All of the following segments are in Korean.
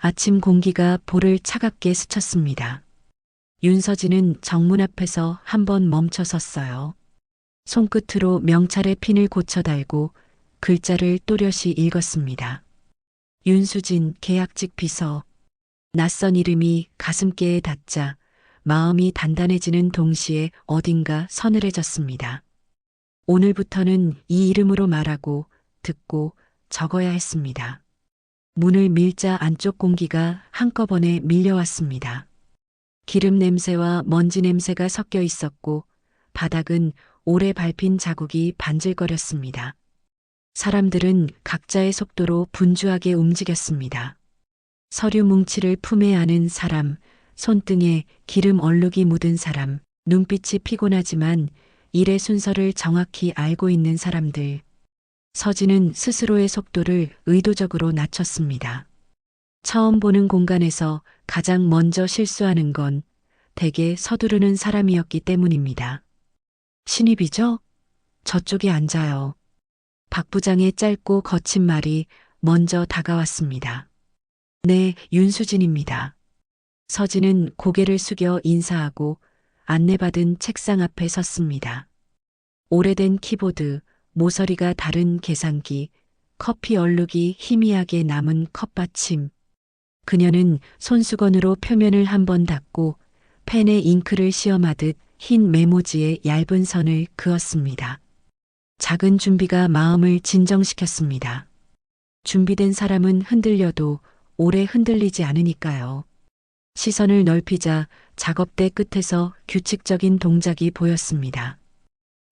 아침 공기가 볼을 차갑게 스쳤습니다. 윤서진은 정문 앞에서 한번 멈춰 섰어요. 손끝으로 명찰의 핀을 고쳐 달고 글자를 또렷이 읽었습니다. 윤수진 계약직 비서. 낯선 이름이 가슴께에 닿자 마음이 단단해지는 동시에 어딘가 서늘해졌습니다. 오늘부터는 이 이름으로 말하고 듣고 적어야 했습니다. 문을 밀자 안쪽 공기가 한꺼번에 밀려왔습니다. 기름 냄새와 먼지 냄새가 섞여 있었고 바닥은 오래 밟힌 자국이 반질거렸습니다. 사람들은 각자의 속도로 분주하게 움직였습니다. 서류 뭉치를 품에 안은 사람, 손등에 기름 얼룩이 묻은 사람, 눈빛이 피곤하지만 일의 순서를 정확히 알고 있는 사람들. 서진은 스스로의 속도를 의도적으로 낮췄습니다. 처음 보는 공간에서 가장 먼저 실수하는 건 대개 서두르는 사람이었기 때문입니다. 신입이죠? 저쪽에 앉아요. 박 부장의 짧고 거친 말이 먼저 다가왔습니다. 네, 윤수진입니다. 서진은 고개를 숙여 인사하고 안내받은 책상 앞에 섰습니다. 오래된 키보드, 모서리가 다른 계산기, 커피 얼룩이 희미하게 남은 컵받침. 그녀는 손수건으로 표면을 한번 닦고 펜에 잉크를 시험하듯 흰 메모지에 얇은 선을 그었습니다. 작은 준비가 마음을 진정시켰습니다. 준비된 사람은 흔들려도 오래 흔들리지 않으니까요. 시선을 넓히자 작업대 끝에서 규칙적인 동작이 보였습니다.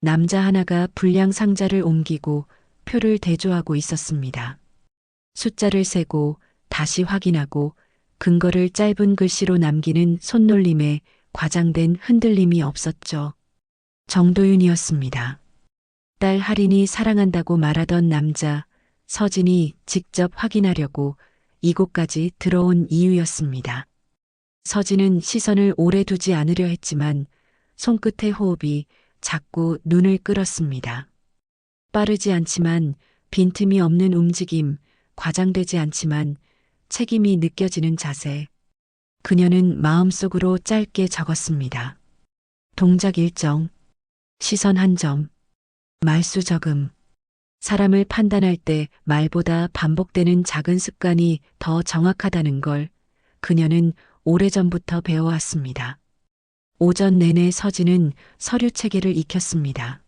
남자 하나가 분량 상자를 옮기고 표를 대조하고 있었습니다. 숫자를 세고 다시 확인하고 근거를 짧은 글씨로 남기는 손놀림에 과장된 흔들림이 없었죠. 정도윤이었습니다. 딸 할인이 사랑한다고 말하던 남자, 서진이 직접 확인하려고 이곳까지 들어온 이유였습니다. 서진은 시선을 오래 두지 않으려 했지만 손끝의 호흡이 자꾸 눈을 끌었습니다. 빠르지 않지만 빈틈이 없는 움직임, 과장되지 않지만 책임이 느껴지는 자세. 그녀는 마음속으로 짧게 적었습니다. 동작 일정, 시선 한 점, 말수 적음. 사람을 판단할 때 말보다 반복되는 작은 습관이 더 정확하다는 걸 그녀는 오래전부터 배워왔습니다. 오전 내내 서진은 서류 체계를 익혔습니다.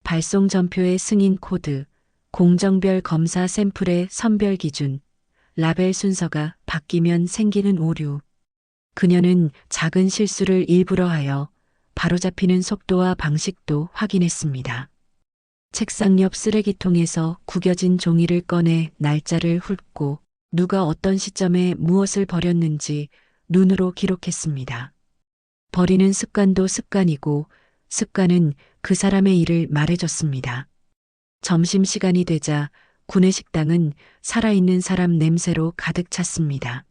발송 전표의 승인 코드, 공정별 검사 샘플의 선별 기준, 라벨 순서가 바뀌면 생기는 오류. 그녀는 작은 실수를 일부러 하여 바로잡히는 속도와 방식도 확인했습니다. 책상 옆 쓰레기통에서 구겨진 종이를 꺼내 날짜를 훑고 누가 어떤 시점에 무엇을 버렸는지 눈으로 기록했습니다. 버리는 습관도 습관이고 습관은 그 사람의 일을 말해줬습니다. 점심시간이 되자 구내식당은 살아있는 사람 냄새로 가득 찼습니다.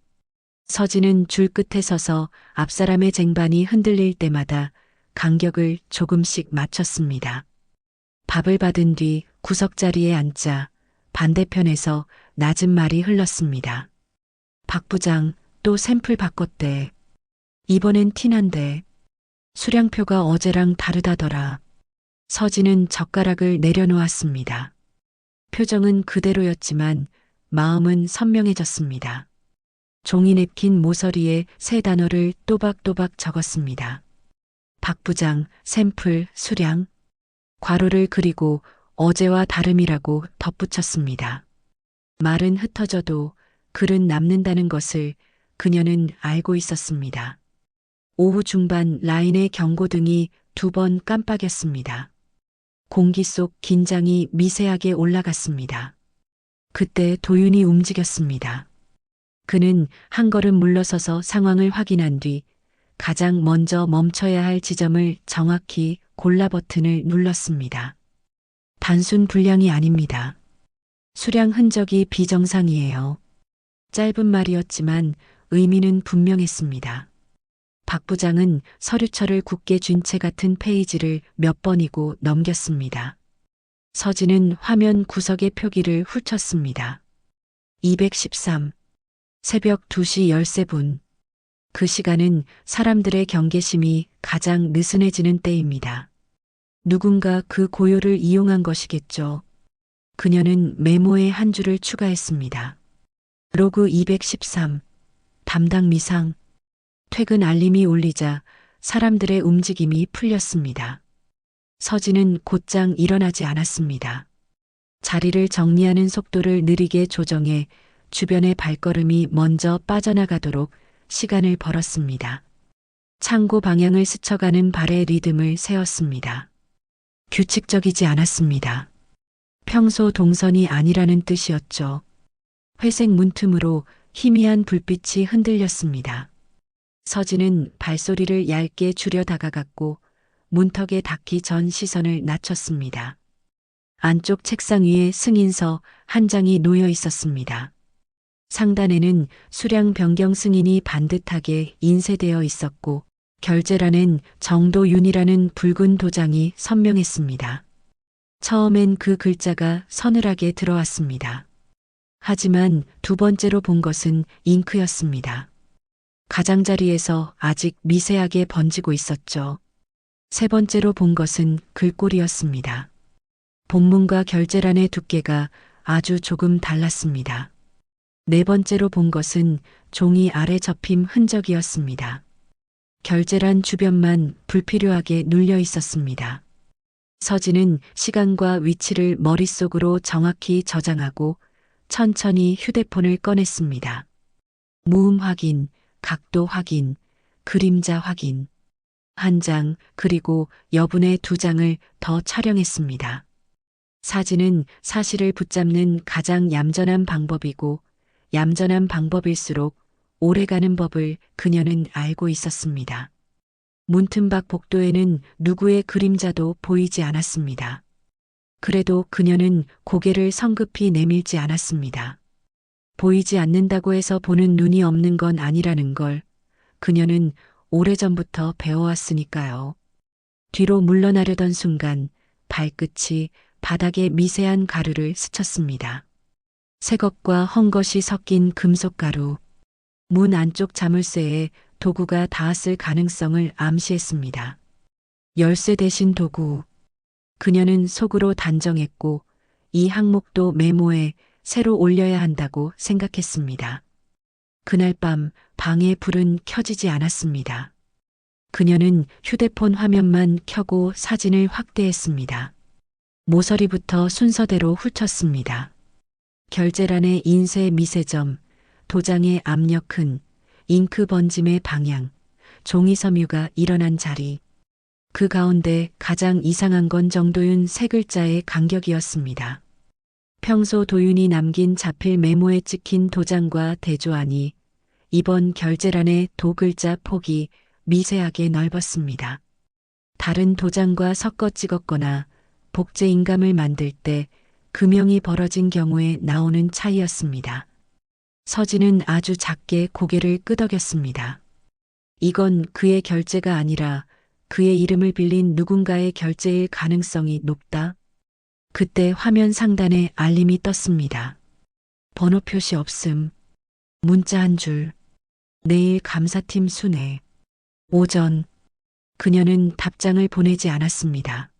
서진은 줄 끝에 서서 앞사람의 쟁반이 흔들릴 때마다 간격을 조금씩 맞췄습니다. 밥을 받은 뒤 구석자리에 앉자 반대편에서 낮은 말이 흘렀습니다. 박 부장 또 샘플 바꿨대. 이번엔 티난데. 수량표가 어제랑 다르다더라. 서진은 젓가락을 내려놓았습니다. 표정은 그대로였지만 마음은 선명해졌습니다. 종이 냅킨 모서리에 세 단어를 또박또박 적었습니다. 박 부장, 샘플, 수량. 괄호를 그리고 어제와 다름이라고 덧붙였습니다. 말은 흩어져도 글은 남는다는 것을 그녀는 알고 있었습니다. 오후 중반 라인의 경고등이 2번 깜빡였습니다. 공기 속 긴장이 미세하게 올라갔습니다. 그때 도윤이 움직였습니다. 그는 한 걸음 물러서서 상황을 확인한 뒤 가장 먼저 멈춰야 할 지점을 정확히 골라 버튼을 눌렀습니다. 단순 불량이 아닙니다. 수량 흔적이 비정상이에요. 짧은 말이었지만 의미는 분명했습니다. 박 부장은 서류철을 굳게 쥔 채 같은 페이지를 몇 번이고 넘겼습니다. 서진은 화면 구석의 표기를 훑었습니다. 213. 새벽 2시 13분. 그 시간은 사람들의 경계심이 가장 느슨해지는 때입니다. 누군가 그 고요를 이용한 것이겠죠. 그녀는 메모에 한 줄을 추가했습니다. 로그 213. 담당 미상. 퇴근 알림이 울리자 사람들의 움직임이 풀렸습니다. 서진은 곧장 일어나지 않았습니다. 자리를 정리하는 속도를 느리게 조정해 주변의 발걸음이 먼저 빠져나가도록 시간을 벌었습니다. 창고 방향을 스쳐가는 발의 리듬을 세웠습니다. 규칙적이지 않았습니다. 평소 동선이 아니라는 뜻이었죠. 회색 문틈으로 희미한 불빛이 흔들렸습니다. 서진은 발소리를 얇게 줄여 다가갔고 문턱에 닿기 전 시선을 낮췄습니다. 안쪽 책상 위에 승인서 한 장이 놓여 있었습니다. 상단에는 수량 변경 승인이 반듯하게 인쇄되어 있었고 결제란엔 정도윤이라는 붉은 도장이 선명했습니다. 처음엔 그 글자가 서늘하게 들어왔습니다. 하지만 두 번째로 본 것은 잉크였습니다. 가장자리에서 아직 미세하게 번지고 있었죠. 세 번째로 본 것은 글꼴이었습니다. 본문과 결제란의 두께가 아주 조금 달랐습니다. 네 번째로 본 것은 종이 아래 접힘 흔적이었습니다. 결제란 주변만 불필요하게 눌려 있었습니다. 서진은 시간과 위치를 머릿속으로 정확히 저장하고 천천히 휴대폰을 꺼냈습니다. 무음 확인, 각도 확인, 그림자 확인. 한 장, 그리고 여분의 2장을 더 촬영했습니다. 사진은 사실을 붙잡는 가장 얌전한 방법이고 얌전한 방법일수록 오래가는 법을 그녀는 알고 있었습니다. 문틈밖 복도에는 누구의 그림자도 보이지 않았습니다. 그래도 그녀는 고개를 성급히 내밀지 않았습니다. 보이지 않는다고 해서 보는 눈이 없는 건 아니라는 걸 그녀는 오래전부터 배워왔으니까요. 뒤로 물러나려던 순간 발끝이 바닥에 미세한 가루를 스쳤습니다. 새것과 헝겊이 섞인 금속가루. 문 안쪽 자물쇠에 도구가 닿았을 가능성을 암시했습니다. 열쇠 대신 도구. 그녀는 속으로 단정했고 이 항목도 메모에 새로 올려야 한다고 생각했습니다. 그날 밤 방의 불은 켜지지 않았습니다. 그녀는 휴대폰 화면만 켜고 사진을 확대했습니다. 모서리부터 순서대로 훑었습니다. 결제란의 인쇄 미세점, 도장의 압력흔, 잉크 번짐의 방향, 종이 섬유가 일어난 자리. 그 가운데 가장 이상한 건 정도윤 세 글자의 간격이었습니다. 평소 도윤이 남긴 자필 메모에 찍힌 도장과 대조하니 이번 결제란의 도 글자 폭이 미세하게 넓었습니다. 다른 도장과 섞어 찍었거나 복제 인감을 만들 때 금형이 벌어진 경우에 나오는 차이였습니다. 서진은 아주 작게 고개를 끄덕였습니다. 이건 그의 결제가 아니라 그의 이름을 빌린 누군가의 결제일 가능성이 높다. 그때 화면 상단에 알림이 떴습니다. 번호 표시 없음. 문자 한 줄. 내일 감사팀 순회. 오전. 그녀는 답장을 보내지 않았습니다.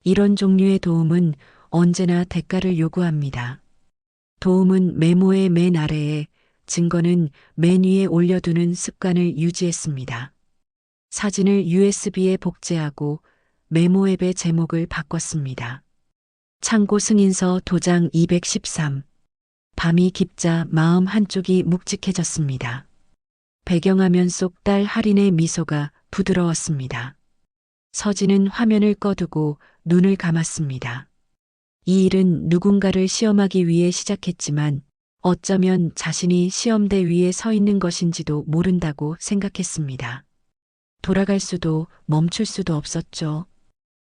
이런 종류의 도움은 언제나 대가를 요구합니다. 도움은 메모의 맨 아래에, 증거는 맨 위에 올려두는 습관을 유지했습니다. 사진을 USB에 복제하고 메모 앱의 제목을 바꿨습니다. 창고 승인서 도장 213. 밤이 깊자 마음 한쪽이 묵직해졌습니다. 배경화면 속 딸 할인의 미소가 부드러웠습니다. 서진은 화면을 꺼두고 눈을 감았습니다. 이 일은 누군가를 시험하기 위해 시작했지만 어쩌면 자신이 시험대 위에 서 있는 것인지도 모른다고 생각했습니다. 돌아갈 수도 멈출 수도 없었죠.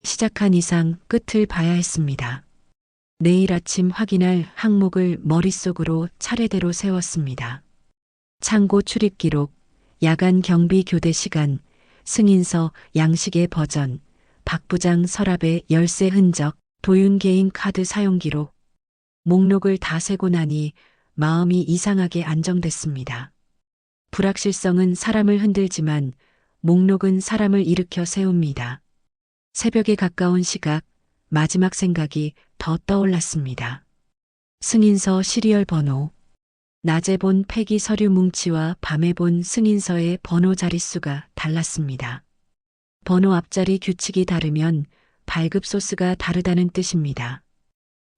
시작한 이상 끝을 봐야 했습니다. 내일 아침 확인할 항목을 머릿속으로 차례대로 세웠습니다. 창고 출입 기록, 야간 경비 교대 시간, 승인서 양식의 버전, 박 부장 서랍의 열쇠 흔적, 도윤 개인 카드 사용 기록. 목록을 다 세고 나니 마음이 이상하게 안정됐습니다. 불확실성은 사람을 흔들지만 목록은 사람을 일으켜 세웁니다. 새벽에 가까운 시각, 마지막 생각이 더 떠올랐습니다. 승인서 시리얼 번호. 낮에 본 폐기 서류 뭉치와 밤에 본 승인서의 번호 자릿수가 달랐습니다. 번호 앞자리 규칙이 다르면 발급 소스가 다르다는 뜻입니다.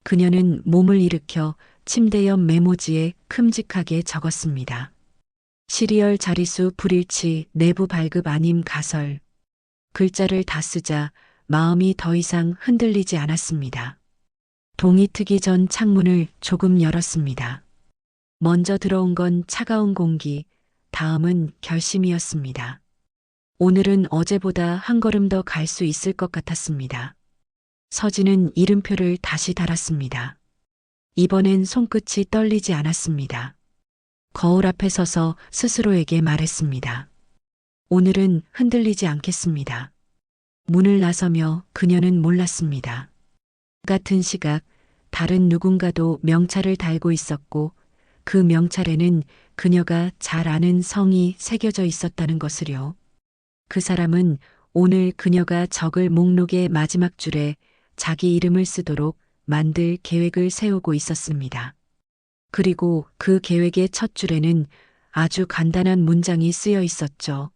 그녀는 몸을 일으켜 침대 옆 메모지에 큼직하게 적었습니다. 시리얼 자릿수 불일치, 내부 발급 아님 가설. 글자를 다 쓰자 마음이 더 이상 흔들리지 않았습니다. 동이 트기 전 창문을 조금 열었습니다. 먼저 들어온 건 차가운 공기, 다음은 결심이었습니다. 오늘은 어제보다 한 걸음 더 갈 수 있을 것 같았습니다. 서진은 이름표를 다시 달았습니다. 이번엔 손끝이 떨리지 않았습니다. 거울 앞에 서서 스스로에게 말했습니다. 오늘은 흔들리지 않겠습니다. 문을 나서며 그녀는 몰랐습니다. 같은 시각 다른 누군가도 명찰을 달고 있었고 그 명찰에는 그녀가 잘 아는 성이 새겨져 있었다는 것을요. 그 사람은 오늘 그녀가 적을 목록의 마지막 줄에 자기 이름을 쓰도록 만들 계획을 세우고 있었습니다. 그리고 그 계획의 첫 줄에는 아주 간단한 문장이 쓰여 있었죠.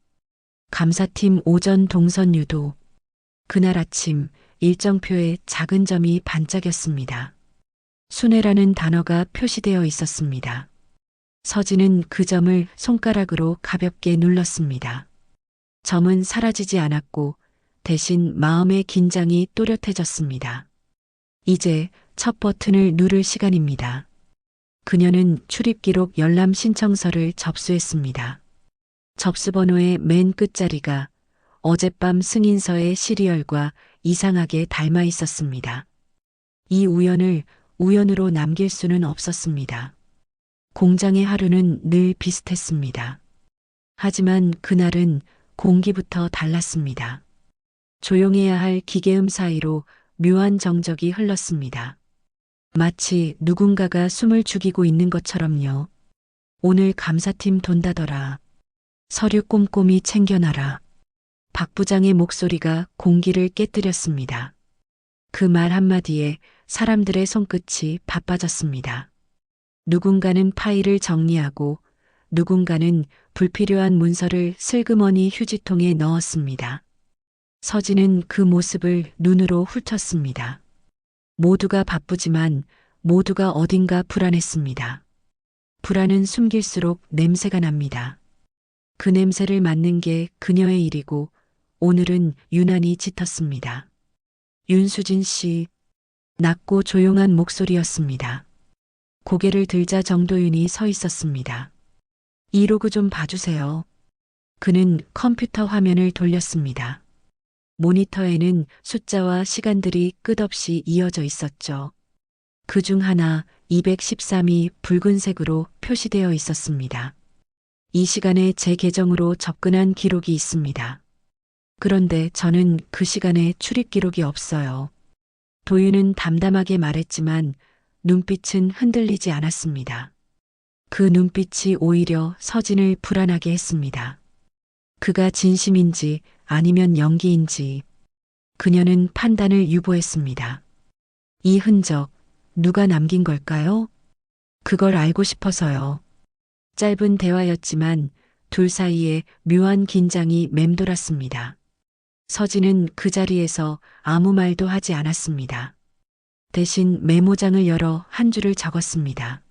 감사팀 오전 동선 유도. 그날 아침 일정표에 작은 점이 반짝였습니다. 순회라는 단어가 표시되어 있었습니다. 서진은 그 점을 손가락으로 가볍게 눌렀습니다. 점은 사라지지 않았고 대신 마음의 긴장이 또렷해졌습니다. 이제 첫 버튼을 누를 시간입니다. 그녀는 출입기록 열람 신청서를 접수했습니다. 접수번호의 맨 끝자리가 어젯밤 승인서의 시리얼과 이상하게 닮아 있었습니다. 이 우연을 우연으로 남길 수는 없었습니다. 공장의 하루는 늘 비슷했습니다. 하지만 그날은 공기부터 달랐습니다. 조용해야 할 기계음 사이로 묘한 정적이 흘렀습니다. 마치 누군가가 숨을 죽이고 있는 것처럼요. 오늘 감사팀 돈다더라. 서류 꼼꼼히 챙겨놔라. 박 부장의 목소리가 공기를 깨뜨렸습니다. 그 말 한마디에 사람들의 손끝이 바빠졌습니다. 누군가는 파일을 정리하고 누군가는 불필요한 문서를 슬그머니 휴지통에 넣었습니다. 서진은 그 모습을 눈으로 훑었습니다. 모두가 바쁘지만 모두가 어딘가 불안했습니다. 불안은 숨길수록 냄새가 납니다. 그 냄새를 맡는 게 그녀의 일이고 오늘은 유난히 짙었습니다. 윤수진 씨, 낮고 조용한 목소리였습니다. 고개를 들자 정도윤이 서 있었습니다. 이 로그 좀 봐주세요. 그는 컴퓨터 화면을 돌렸습니다. 모니터에는 숫자와 시간들이 끝없이 이어져 있었죠. 그중 하나 213이 붉은색으로 표시되어 있었습니다. 이 시간에 제 계정으로 접근한 기록이 있습니다. 그런데 저는 그 시간에 출입 기록이 없어요. 도윤은 담담하게 말했지만 눈빛은 흔들리지 않았습니다. 그 눈빛이 오히려 서진을 불안하게 했습니다. 그가 진심인지 아니면 연기인지 그녀는 판단을 유보했습니다. 이 흔적 누가 남긴 걸까요? 그걸 알고 싶어서요. 짧은 대화였지만 둘 사이에 묘한 긴장이 맴돌았습니다. 서진은 그 자리에서 아무 말도 하지 않았습니다. 대신 메모장을 열어 한 줄을 적었습니다.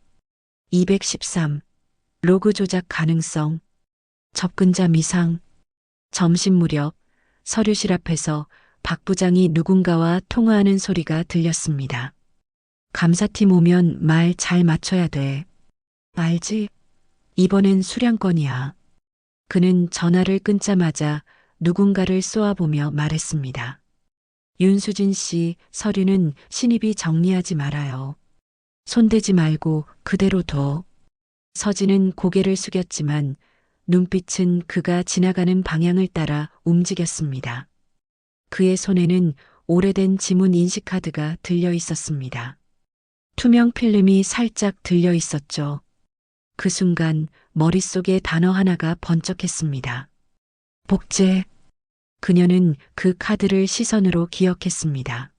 213. 로그 조작 가능성. 접근자 미상. 점심 무렵 서류실 앞에서 박 부장이 누군가와 통화하는 소리가 들렸습니다. 감사팀 오면 말 잘 맞춰야 돼. 알지? 이번엔 수량권이야. 그는 전화를 끊자마자 누군가를 쏘아보며 말했습니다. 윤수진 씨, 서류는 신입이 정리하지 말아요. 손대지 말고 그대로 둬. 서진은 고개를 숙였지만 눈빛은 그가 지나가는 방향을 따라 움직였습니다. 그의 손에는 오래된 지문 인식카드가 들려 있었습니다. 투명 필름이 살짝 들려 있었죠. 그 순간 머릿속에 단어 하나가 번쩍했습니다. 복제. 그녀는 그 카드를 시선으로 기억했습니다.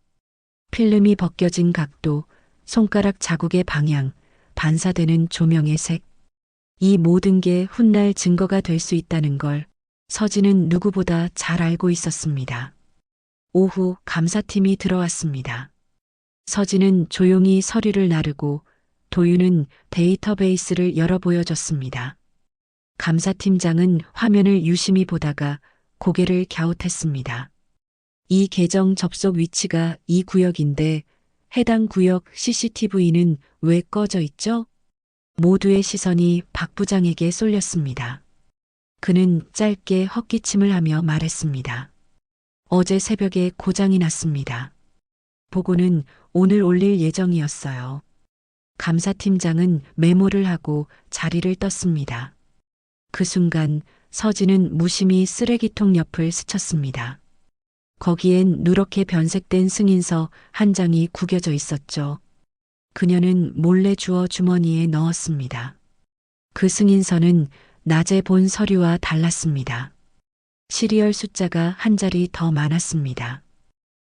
필름이 벗겨진 각도, 손가락 자국의 방향, 반사되는 조명의 색. 이 모든 게 훗날 증거가 될 수 있다는 걸 서진은 누구보다 잘 알고 있었습니다. 오후 감사팀이 들어왔습니다. 서진은 조용히 서류를 나르고 도윤은 데이터베이스를 열어 보여줬습니다. 감사팀장은 화면을 유심히 보다가 고개를 갸웃했습니다. 이 계정 접속 위치가 이 구역인데 해당 구역 CCTV는 왜 꺼져 있죠? 모두의 시선이 박 부장에게 쏠렸습니다. 그는 짧게 헛기침을 하며 말했습니다. 어제 새벽에 고장이 났습니다. 보고는 오늘 올릴 예정이었어요. 감사팀장은 메모를 하고 자리를 떴습니다. 그 순간 서진은 무심히 쓰레기통 옆을 스쳤습니다. 거기엔 누렇게 변색된 승인서 한 장이 구겨져 있었죠. 그녀는 몰래 주워 주머니에 넣었습니다. 그 승인서는 낮에 본 서류와 달랐습니다. 시리얼 숫자가 한 자리 더 많았습니다.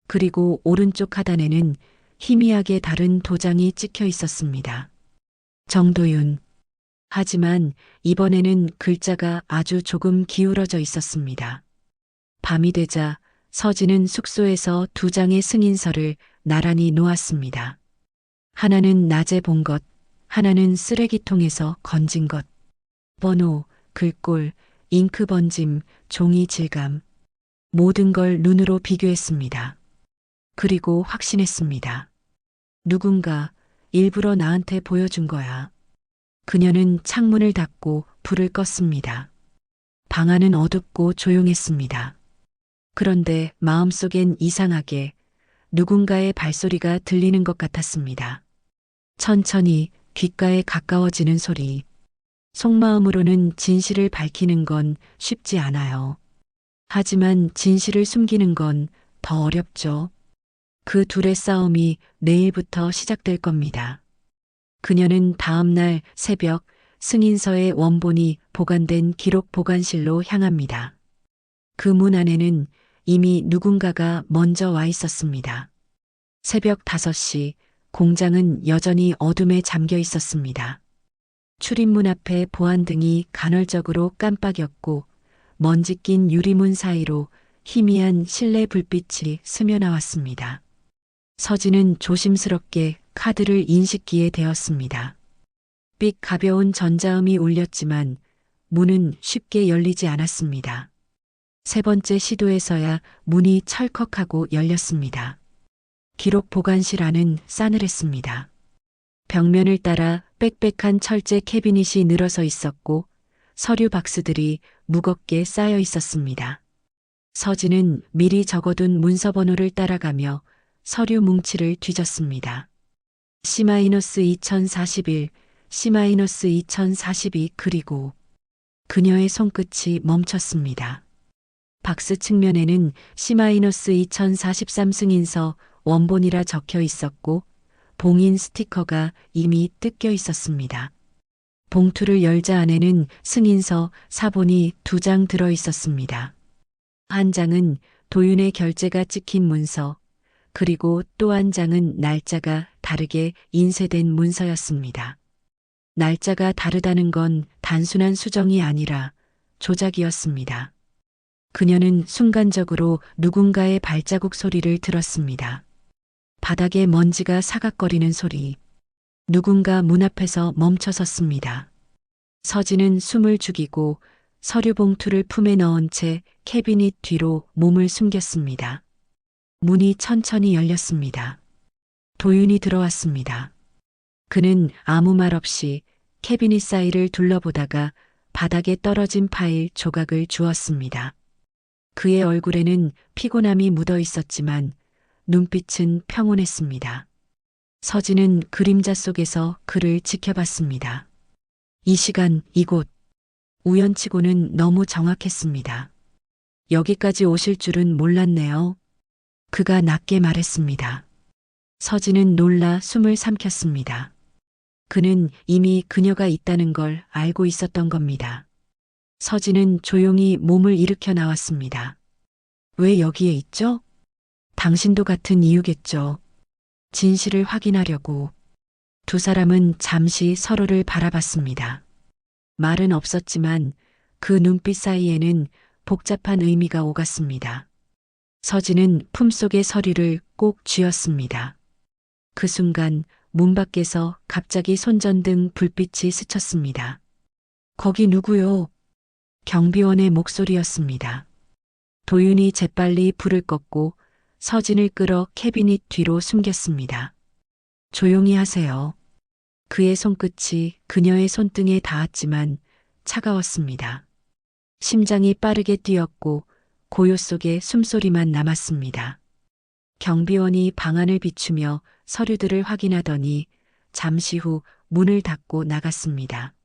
그리고 오른쪽 하단에는 희미하게 다른 도장이 찍혀 있었습니다. 정도윤. 하지만 이번에는 글자가 아주 조금 기울어져 있었습니다. 밤이 되자 서진은 숙소에서 두 장의 승인서를 나란히 놓았습니다. 하나는 낮에 본 것, 하나는 쓰레기통에서 건진 것. 번호, 글꼴, 잉크 번짐, 종이 질감. 모든 걸 눈으로 비교했습니다. 그리고 확신했습니다. 누군가 일부러 나한테 보여준 거야. 그녀는 창문을 닫고 불을 껐습니다. 방 안은 어둡고 조용했습니다. 그런데 마음속엔 이상하게 누군가의 발소리가 들리는 것 같았습니다. 천천히 귓가에 가까워지는 소리. 속마음으로는 진실을 밝히는 건 쉽지 않아요. 하지만 진실을 숨기는 건 더 어렵죠. 그 둘의 싸움이 내일부터 시작될 겁니다. 그녀는 다음 날 새벽 승인서의 원본이 보관된 기록 보관실로 향합니다. 그 문 안에는 이미 누군가가 먼저 와 있었습니다. 새벽 5시 공장은 여전히 어둠에 잠겨 있었습니다. 출입문 앞에 보안등이 간헐적으로 깜빡였고 먼지 낀 유리문 사이로 희미한 실내 불빛이 스며나왔습니다. 서진은 조심스럽게 카드를 인식기에 대었습니다. 삑 가벼운 전자음이 울렸지만 문은 쉽게 열리지 않았습니다. 세 번째 시도에서야 문이 철컥하고 열렸습니다. 기록 보관실 안은 싸늘했습니다. 벽면을 따라 빽빽한 철제 캐비닛이 늘어서 있었고 서류 박스들이 무겁게 쌓여 있었습니다. 서진은 미리 적어둔 문서 번호를 따라가며 서류 뭉치를 뒤졌습니다. C-2041, C-2042 그리고 그녀의 손끝이 멈췄습니다. 박스 측면에는 C-2043 승인서 원본이라 적혀 있었고 봉인 스티커가 이미 뜯겨 있었습니다. 봉투를 열자 안에는 승인서 사본이 2장 들어 있었습니다. 한 장은 도윤의 결제가 찍힌 문서, 그리고 또 한 장은 날짜가 다르게 인쇄된 문서였습니다. 날짜가 다르다는 건 단순한 수정이 아니라 조작이었습니다. 그녀는 순간적으로 누군가의 발자국 소리를 들었습니다. 바닥에 먼지가 사각거리는 소리. 누군가 문 앞에서 멈춰 섰습니다. 서진은 숨을 죽이고 서류 봉투를 품에 넣은 채 캐비닛 뒤로 몸을 숨겼습니다. 문이 천천히 열렸습니다. 도윤이 들어왔습니다. 그는 아무 말 없이 캐비닛 사이를 둘러보다가 바닥에 떨어진 파일 조각을 주었습니다. 그의 얼굴에는 피곤함이 묻어 있었지만 눈빛은 평온했습니다. 서진은 그림자 속에서 그를 지켜봤습니다. 이 시간, 이곳. 우연치고는 너무 정확했습니다. 여기까지 오실 줄은 몰랐네요. 그가 낮게 말했습니다. 서진은 놀라 숨을 삼켰습니다. 그는 이미 그녀가 있다는 걸 알고 있었던 겁니다. 서진은 조용히 몸을 일으켜 나왔습니다. 왜 여기에 있죠? 당신도 같은 이유겠죠. 진실을 확인하려고. 두 사람은 잠시 서로를 바라봤습니다. 말은 없었지만 그 눈빛 사이에는 복잡한 의미가 오갔습니다. 서진은 품속의 서류를 꼭 쥐었습니다. 그 순간 문 밖에서 갑자기 손전등 불빛이 스쳤습니다. 거기 누구요? 경비원의 목소리였습니다. 도윤이 재빨리 불을 껐고 서진을 끌어 캐비닛 뒤로 숨겼습니다. 조용히 하세요. 그의 손끝이 그녀의 손등에 닿았지만 차가웠습니다. 심장이 빠르게 뛰었고 고요 속에 숨소리만 남았습니다. 경비원이 방안을 비추며 서류들을 확인하더니 잠시 후 문을 닫고 나갔습니다.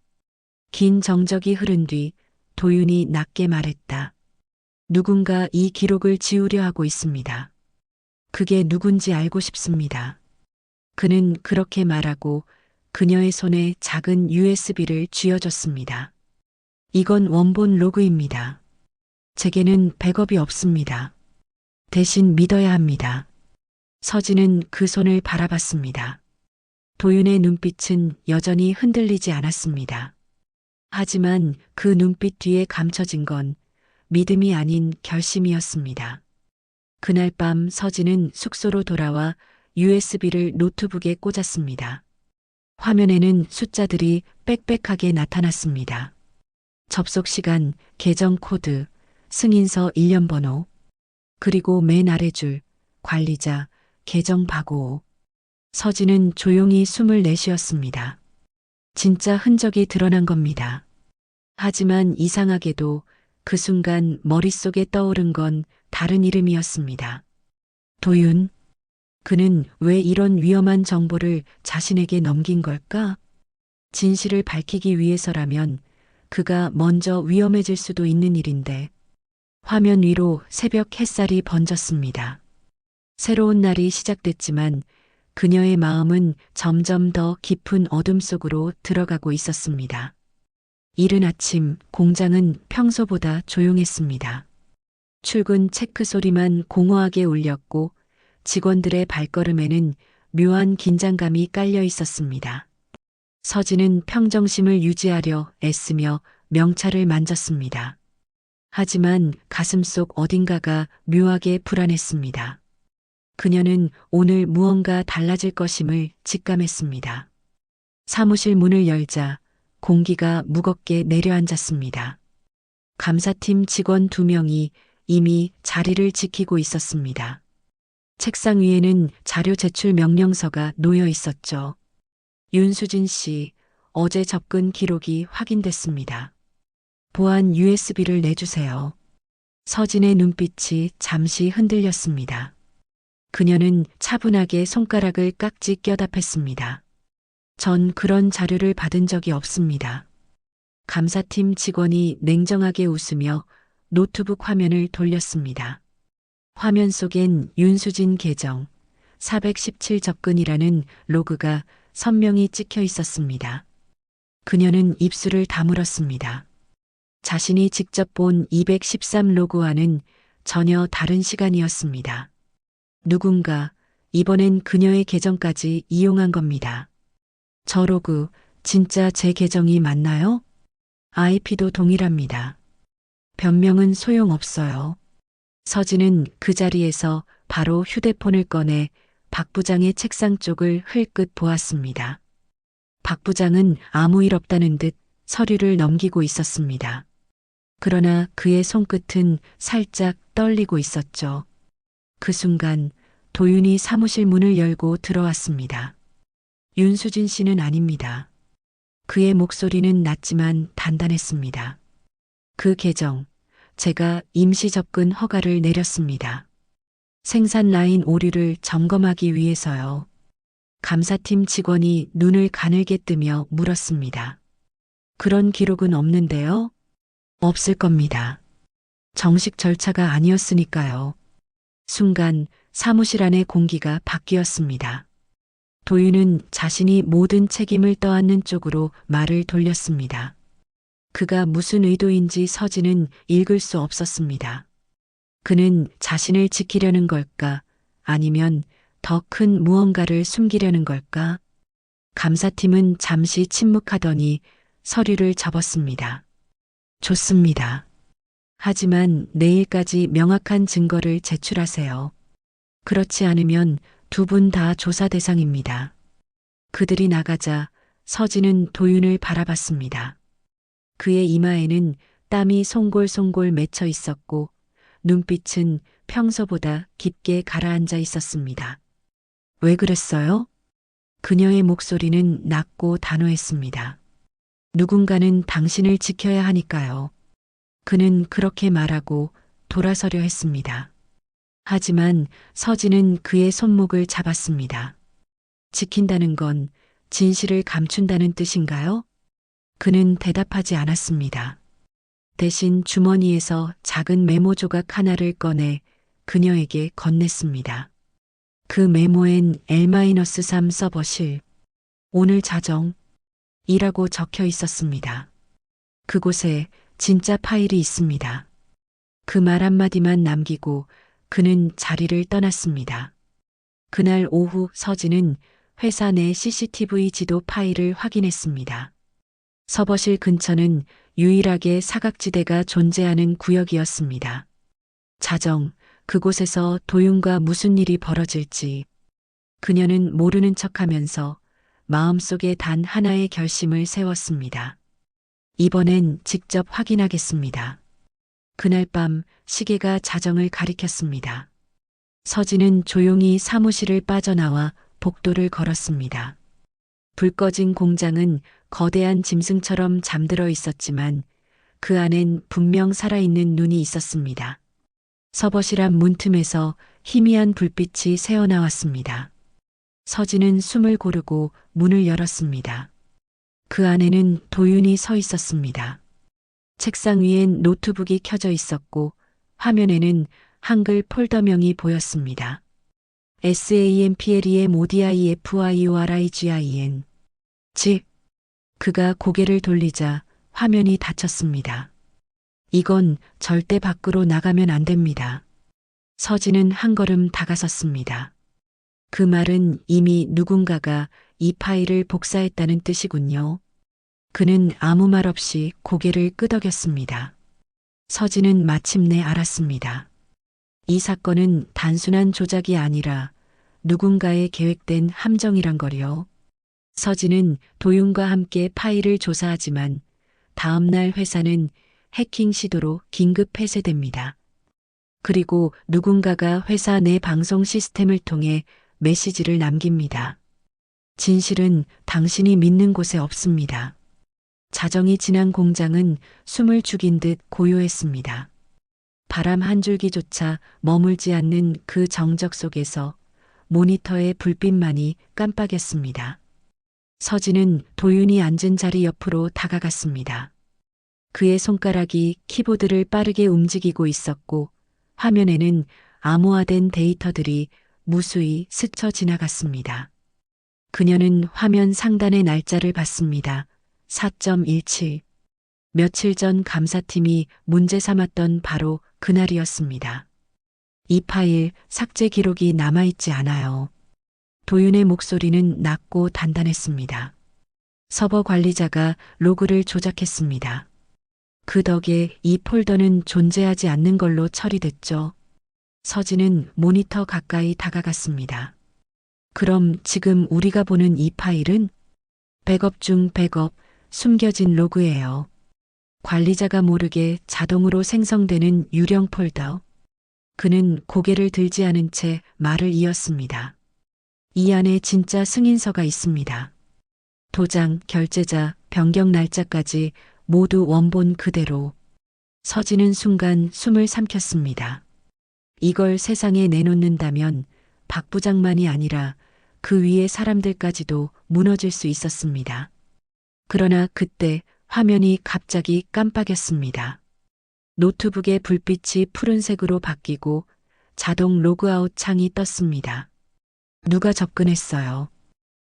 긴 정적이 흐른 뒤 도윤이 낮게 말했다. 누군가 이 기록을 지우려 하고 있습니다. 그게 누군지 알고 싶습니다. 그는 그렇게 말하고 그녀의 손에 작은 USB를 쥐어줬습니다. 이건 원본 로그입니다. 제게는 백업이 없습니다. 대신 믿어야 합니다. 서진은 그 손을 바라봤습니다. 도윤의 눈빛은 여전히 흔들리지 않았습니다. 하지만 그 눈빛 뒤에 감춰진 건 믿음이 아닌 결심이었습니다. 그날 밤 서진은 숙소로 돌아와 USB를 노트북에 꽂았습니다. 화면에는 숫자들이 빽빽하게 나타났습니다. 접속 시간, 계정 코드, 승인서 일련 번호, 그리고 맨 아래 줄, 관리자, 계정 박오. 서진은 조용히 숨을 내쉬었습니다. 진짜 흔적이 드러난 겁니다. 하지만 이상하게도 그 순간 머릿속에 떠오른 건 다른 이름이었습니다. 도윤. 그는 왜 이런 위험한 정보를 자신에게 넘긴 걸까? 진실을 밝히기 위해서라면 그가 먼저 위험해질 수도 있는 일인데. 화면 위로 새벽 햇살이 번졌습니다. 새로운 날이 시작됐지만 그녀의 마음은 점점 더 깊은 어둠 속으로 들어가고 있었습니다. 이른 아침 공장은 평소보다 조용했습니다. 출근 체크 소리만 공허하게 울렸고 직원들의 발걸음에는 묘한 긴장감이 깔려 있었습니다. 서진은 평정심을 유지하려 애쓰며 명찰을 만졌습니다. 하지만 가슴속 어딘가가 묘하게 불안했습니다. 그녀는 오늘 무언가 달라질 것임을 직감했습니다. 사무실 문을 열자 공기가 무겁게 내려앉았습니다. 감사팀 직원 2명이 이미 자리를 지키고 있었습니다. 책상 위에는 자료 제출 명령서가 놓여 있었죠. 윤수진 씨, 어제 접근 기록이 확인됐습니다. 보안 USB를 내주세요. 서진의 눈빛이 잠시 흔들렸습니다. 그녀는 차분하게 손가락을 깍지 껴다 팼습니다. 전 그런 자료를 받은 적이 없습니다. 감사팀 직원이 냉정하게 웃으며 노트북 화면을 돌렸습니다. 화면 속엔 윤수진 계정 417 접근이라는 로그가 선명히 찍혀 있었습니다. 그녀는 입술을 다물었습니다. 자신이 직접 본 213 로그와는 전혀 다른 시간이었습니다. 누군가 이번엔 그녀의 계정까지 이용한 겁니다. 저 로그 진짜 제 계정이 맞나요? IP도 동일합니다. 변명은 소용없어요. 서진은 그 자리에서 바로 휴대폰을 꺼내 박 부장의 책상 쪽을 흘끗 보았습니다. 박 부장은 아무 일 없다는 듯 서류를 넘기고 있었습니다. 그러나 그의 손끝은 살짝 떨리고 있었죠. 그 순간 도윤이 사무실 문을 열고 들어왔습니다. 윤수진 씨는 아닙니다. 그의 목소리는 낮지만 단단했습니다. 그 계정, 제가 임시 접근 허가를 내렸습니다. 생산 라인 오류를 점검하기 위해서요. 감사팀 직원이 눈을 가늘게 뜨며 물었습니다. 그런 기록은 없는데요? 없을 겁니다. 정식 절차가 아니었으니까요. 순간 사무실 안의 공기가 바뀌었습니다. 도윤은 자신이 모든 책임을 떠안는 쪽으로 말을 돌렸습니다. 그가 무슨 의도인지 서진은 읽을 수 없었습니다. 그는 자신을 지키려는 걸까? 아니면 더 큰 무언가를 숨기려는 걸까? 감사팀은 잠시 침묵하더니 서류를 접었습니다. 좋습니다. 하지만 내일까지 명확한 증거를 제출하세요. 그렇지 않으면 두 분 다 조사 대상입니다. 그들이 나가자 서진은 도윤을 바라봤습니다. 그의 이마에는 땀이 송골송골 맺혀 있었고 눈빛은 평소보다 깊게 가라앉아 있었습니다. 왜 그랬어요? 그녀의 목소리는 낮고 단호했습니다. 누군가는 당신을 지켜야 하니까요. 그는 그렇게 말하고 돌아서려 했습니다. 하지만 서진은 그의 손목을 잡았습니다. 지킨다는 건 진실을 감춘다는 뜻인가요? 그는 대답하지 않았습니다. 대신 주머니에서 작은 메모 조각 하나를 꺼내 그녀에게 건넸습니다. 그 메모엔 L-3 서버실, 오늘 자정, 이라고 적혀 있었습니다. 그곳에 진짜 파일이 있습니다. 그 말 한마디만 남기고 그는 자리를 떠났습니다. 그날 오후 서진은 회사 내 CCTV 지도 파일을 확인했습니다. 서버실 근처는 유일하게 사각지대가 존재하는 구역이었습니다. 자정, 그곳에서 도윤과 무슨 일이 벌어질지 그녀는 모르는 척하면서 마음속에 단 하나의 결심을 세웠습니다. 이번엔 직접 확인하겠습니다. 그날 밤 시계가 자정을 가리켰습니다. 서진은 조용히 사무실을 빠져나와 복도를 걸었습니다. 불 꺼진 공장은 거대한 짐승처럼 잠들어 있었지만 그 안엔 분명 살아있는 눈이 있었습니다. 서버실 앞 문틈에서 희미한 불빛이 새어나왔습니다. 서진은 숨을 고르고 문을 열었습니다. 그 안에는 도윤이 서 있었습니다. 책상 위엔 노트북이 켜져 있었고 화면에는 한글 폴더명이 보였습니다. SAMPLEMODIFIORIGIN. 즉, 그가 고개를 돌리자 화면이 닫혔습니다. 이건 절대 밖으로 나가면 안 됩니다. 서진은 한 걸음 다가섰습니다. 그 말은 이미 누군가가 이 파일을 복사했다는 뜻이군요. 그는 아무 말 없이 고개를 끄덕였습니다. 서진은 마침내 알았습니다. 이 사건은 단순한 조작이 아니라 누군가의 계획된 함정이란 거요. 서진은 도윤과 함께 파일을 조사하지만 다음 날 회사는 해킹 시도로 긴급 폐쇄됩니다. 그리고 누군가가 회사 내 방송 시스템을 통해 메시지를 남깁니다. 진실은 당신이 믿는 곳에 없습니다. 자정이 지난 공장은 숨을 죽인 듯 고요했습니다. 바람 한 줄기조차 머물지 않는 그 정적 속에서 모니터의 불빛만이 깜빡였습니다. 서진은 도윤이 앉은 자리 옆으로 다가갔습니다. 그의 손가락이 키보드를 빠르게 움직이고 있었고 화면에는 암호화된 데이터들이 무수히 스쳐 지나갔습니다. 그녀는 화면 상단의 날짜를 봤습니다. 4.17. 며칠 전 감사팀이 문제 삼았던 바로 그날이었습니다. 이 파일 삭제 기록이 남아있지 않아요. 도윤의 목소리는 낮고 단단했습니다. 서버 관리자가 로그를 조작했습니다. 그 덕에 이 폴더는 존재하지 않는 걸로 처리됐죠. 서진은 모니터 가까이 다가갔습니다. 그럼 지금 우리가 보는 이 파일은 백업 중 백업, 숨겨진 로그예요. 관리자가 모르게 자동으로 생성되는 유령 폴더. 그는 고개를 들지 않은 채 말을 이었습니다. 이 안에 진짜 승인서가 있습니다. 도장, 결제자, 변경 날짜까지 모두 원본 그대로. 서진은 순간 숨을 삼켰습니다. 이걸 세상에 내놓는다면 박 부장만이 아니라 그 위의 사람들까지도 무너질 수 있었습니다. 그러나 그때 화면이 갑자기 깜빡였습니다. 노트북의 불빛이 푸른색으로 바뀌고 자동 로그아웃 창이 떴습니다. 누가 접근했어요.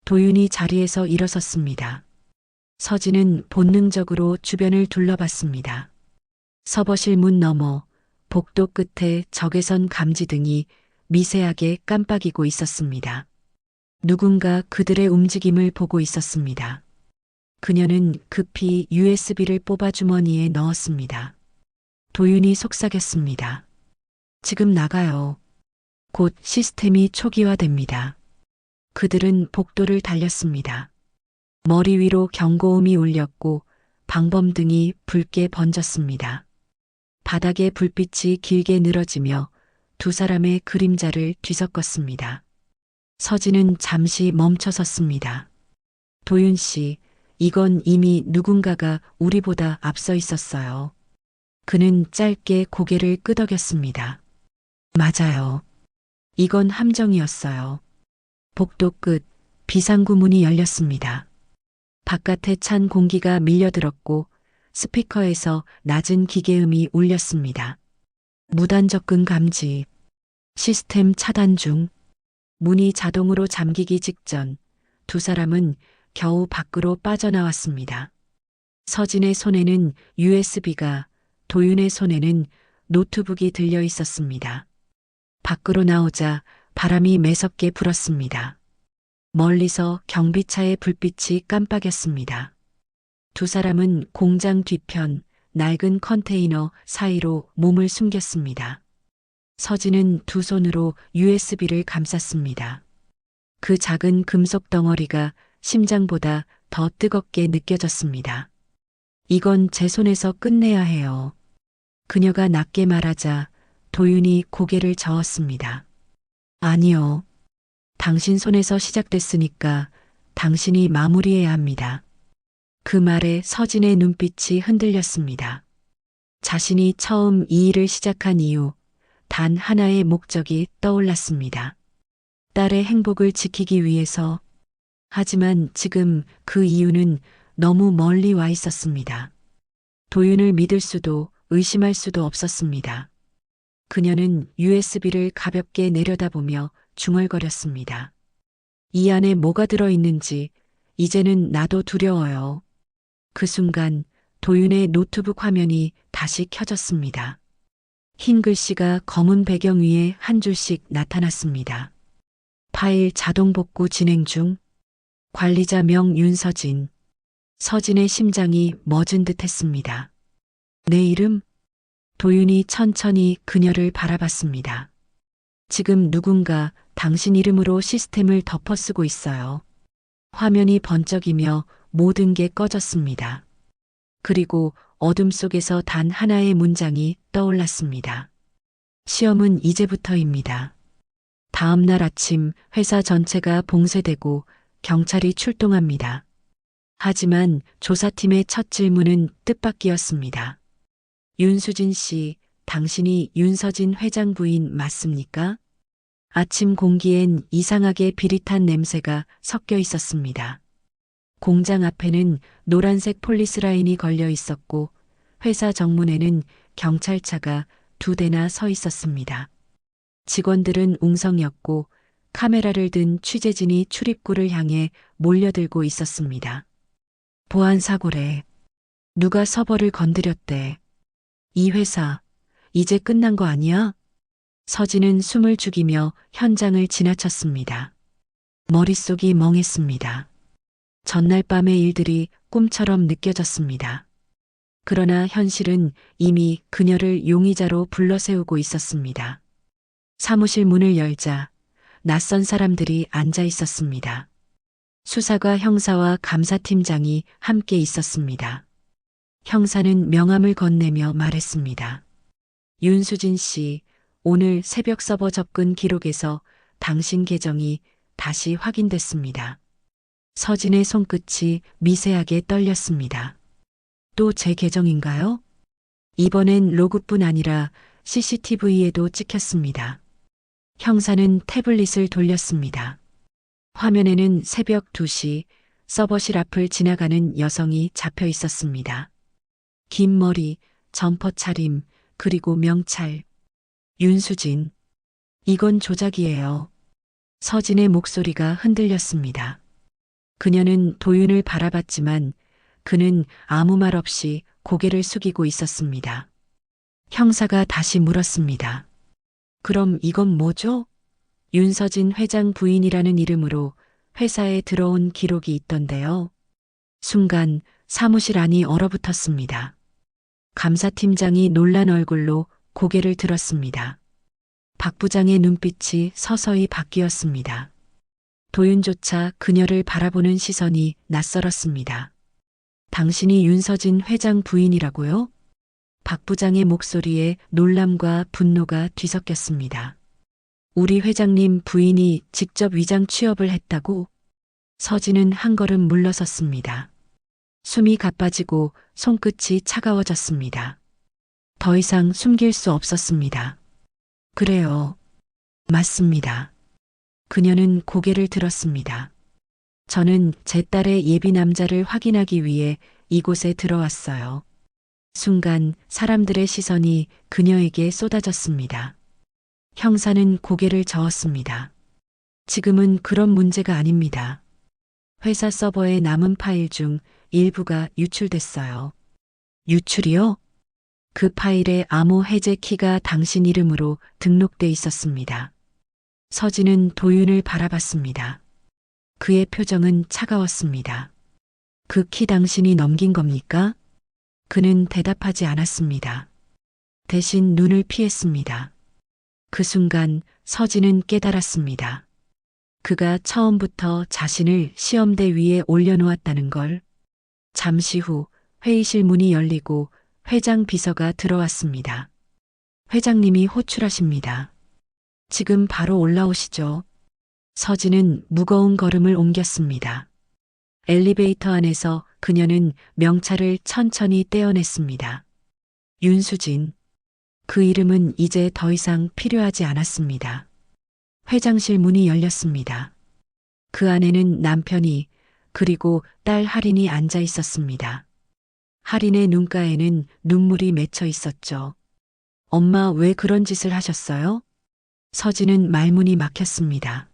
도윤이 자리에서 일어섰습니다. 서진은 본능적으로 주변을 둘러봤습니다. 서버실 문 너머, 복도 끝에 적외선 감지 등이 미세하게 깜빡이고 있었습니다. 누군가 그들의 움직임을 보고 있었습니다. 그녀는 급히 USB를 뽑아 주머니에 넣었습니다. 도윤이 속삭였습니다. 지금 나가요. 곧 시스템이 초기화됩니다. 그들은 복도를 달렸습니다. 머리 위로 경고음이 울렸고 방범등이 붉게 번졌습니다. 바닥에 불빛이 길게 늘어지며 두 사람의 그림자를 뒤섞었습니다. 서진은 잠시 멈춰섰습니다. 도윤 씨, 이건 이미 누군가가 우리보다 앞서 있었어요. 그는 짧게 고개를 끄덕였습니다. 맞아요. 이건 함정이었어요. 복도 끝 비상구 문이 열렸습니다. 바깥에 찬 공기가 밀려들었고 스피커에서 낮은 기계음이 울렸습니다. 무단 접근 감지. 시스템 차단 중. 문이 자동으로 잠기기 직전 두 사람은 겨우 밖으로 빠져나왔습니다. 서진의 손에는 USB가, 도윤의 손에는 노트북이 들려 있었습니다. 밖으로 나오자 바람이 매섭게 불었습니다. 멀리서 경비차의 불빛이 깜빡였습니다. 두 사람은 공장 뒤편 낡은 컨테이너 사이로 몸을 숨겼습니다. 서진은 두 손으로 USB를 감쌌습니다. 그 작은 금속 덩어리가 심장보다 더 뜨겁게 느껴졌습니다. 이건 제 손에서 끝내야 해요. 그녀가 낮게 말하자 도윤이 고개를 저었습니다. 아니요. 당신 손에서 시작됐으니까 당신이 마무리해야 합니다. 그 말에 서진의 눈빛이 흔들렸습니다. 자신이 처음 이 일을 시작한 이후 단 하나의 목적이 떠올랐습니다. 딸의 행복을 지키기 위해서. 하지만 지금 그 이유는 너무 멀리 와 있었습니다. 도윤을 믿을 수도 의심할 수도 없었습니다. 그녀는 USB를 가볍게 내려다보며 중얼거렸습니다. 이 안에 뭐가 들어있는지 이제는 나도 두려워요. 그 순간 도윤의 노트북 화면이 다시 켜졌습니다. 흰 글씨가 검은 배경 위에 한 줄씩 나타났습니다. 파일 자동 복구 진행 중. 관리자 명 윤서진. 서진의 심장이 멎은 듯 했습니다. 내 이름? 도윤이 천천히 그녀를 바라봤습니다. 지금 누군가 당신 이름으로 시스템을 덮어쓰고 있어요. 화면이 번쩍이며 모든 게 꺼졌습니다. 그리고 어둠 속에서 단 하나의 문장이 떠올랐습니다. 시험은 이제부터입니다. 다음 날 아침 회사 전체가 봉쇄되고 경찰이 출동합니다. 하지만 조사팀의 첫 질문은 뜻밖이었습니다. 윤수진 씨, 당신이 윤서진 회장 부인 맞습니까? 아침 공기엔 이상하게 비릿한 냄새가 섞여 있었습니다. 공장 앞에는 노란색 폴리스 라인이 걸려 있었고 회사 정문에는 경찰차가 2대나 서 있었습니다. 직원들은 웅성이었고 카메라를 든 취재진이 출입구를 향해 몰려들고 있었습니다. 보안 사고래. 누가 서버를 건드렸대. 이 회사, 이제 끝난 거 아니야? 서진은 숨을 죽이며 현장을 지나쳤습니다. 머릿속이 멍했습니다. 전날 밤의 일들이 꿈처럼 느껴졌습니다. 그러나 현실은 이미 그녀를 용의자로 불러세우고 있었습니다. 사무실 문을 열자 낯선 사람들이 앉아 있었습니다. 수사과 형사와 감사팀장이 함께 있었습니다. 형사는 명함을 건네며 말했습니다. 윤수진 씨, 오늘 새벽 서버 접근 기록에서 당신 계정이 다시 확인됐습니다. 서진의 손끝이 미세하게 떨렸습니다. 또 제 계정인가요? 이번엔 로그뿐 아니라 CCTV에도 찍혔습니다. 형사는 태블릿을 돌렸습니다. 화면에는 새벽 2시 서버실 앞을 지나가는 여성이 잡혀 있었습니다. 긴 머리, 점퍼 차림, 그리고 명찰. 윤수진. 이건 조작이에요. 서진의 목소리가 흔들렸습니다. 그녀는 도윤을 바라봤지만 그는 아무 말 없이 고개를 숙이고 있었습니다. 형사가 다시 물었습니다. 그럼 이건 뭐죠? 윤서진 회장 부인이라는 이름으로 회사에 들어온 기록이 있던데요. 순간 사무실 안이 얼어붙었습니다. 감사팀장이 놀란 얼굴로 고개를 들었습니다. 박 부장의 눈빛이 서서히 바뀌었습니다. 도윤조차 그녀를 바라보는 시선이 낯설었습니다. 당신이 윤서진 회장 부인이라고요? 박 부장의 목소리에 놀람과 분노가 뒤섞였습니다. 우리 회장님 부인이 직접 위장 취업을 했다고? 서진은 한 걸음 물러섰습니다. 숨이 가빠지고 손끝이 차가워졌습니다. 더 이상 숨길 수 없었습니다. 그래요. 맞습니다. 그녀는 고개를 들었습니다. 저는 제 딸의 예비 남자를 확인하기 위해 이곳에 들어왔어요. 순간 사람들의 시선이 그녀에게 쏟아졌습니다. 형사는 고개를 저었습니다. 지금은 그런 문제가 아닙니다. 회사 서버에 남은 파일 중 일부가 유출됐어요. 유출이요? 그 파일에 암호 해제 키가 당신 이름으로 등록돼 있었습니다. 서진은 도윤을 바라봤습니다. 그의 표정은 차가웠습니다. 그 키 당신이 넘긴 겁니까? 그는 대답하지 않았습니다. 대신 눈을 피했습니다. 그 순간 서진은 깨달았습니다. 그가 처음부터 자신을 시험대 위에 올려놓았다는 걸. 잠시 후 회의실 문이 열리고 회장 비서가 들어왔습니다. 회장님이 호출하십니다. 지금 바로 올라오시죠. 서진은 무거운 걸음을 옮겼습니다. 엘리베이터 안에서 그녀는 명찰을 천천히 떼어냈습니다. 윤수진. 그 이름은 이제 더 이상 필요하지 않았습니다. 회장실 문이 열렸습니다. 그 안에는 남편이 그리고 딸 할인이 앉아 있었습니다. 할인의 눈가에는 눈물이 맺혀 있었죠. 엄마 왜 그런 짓을 하셨어요? 서진은 말문이 막혔습니다.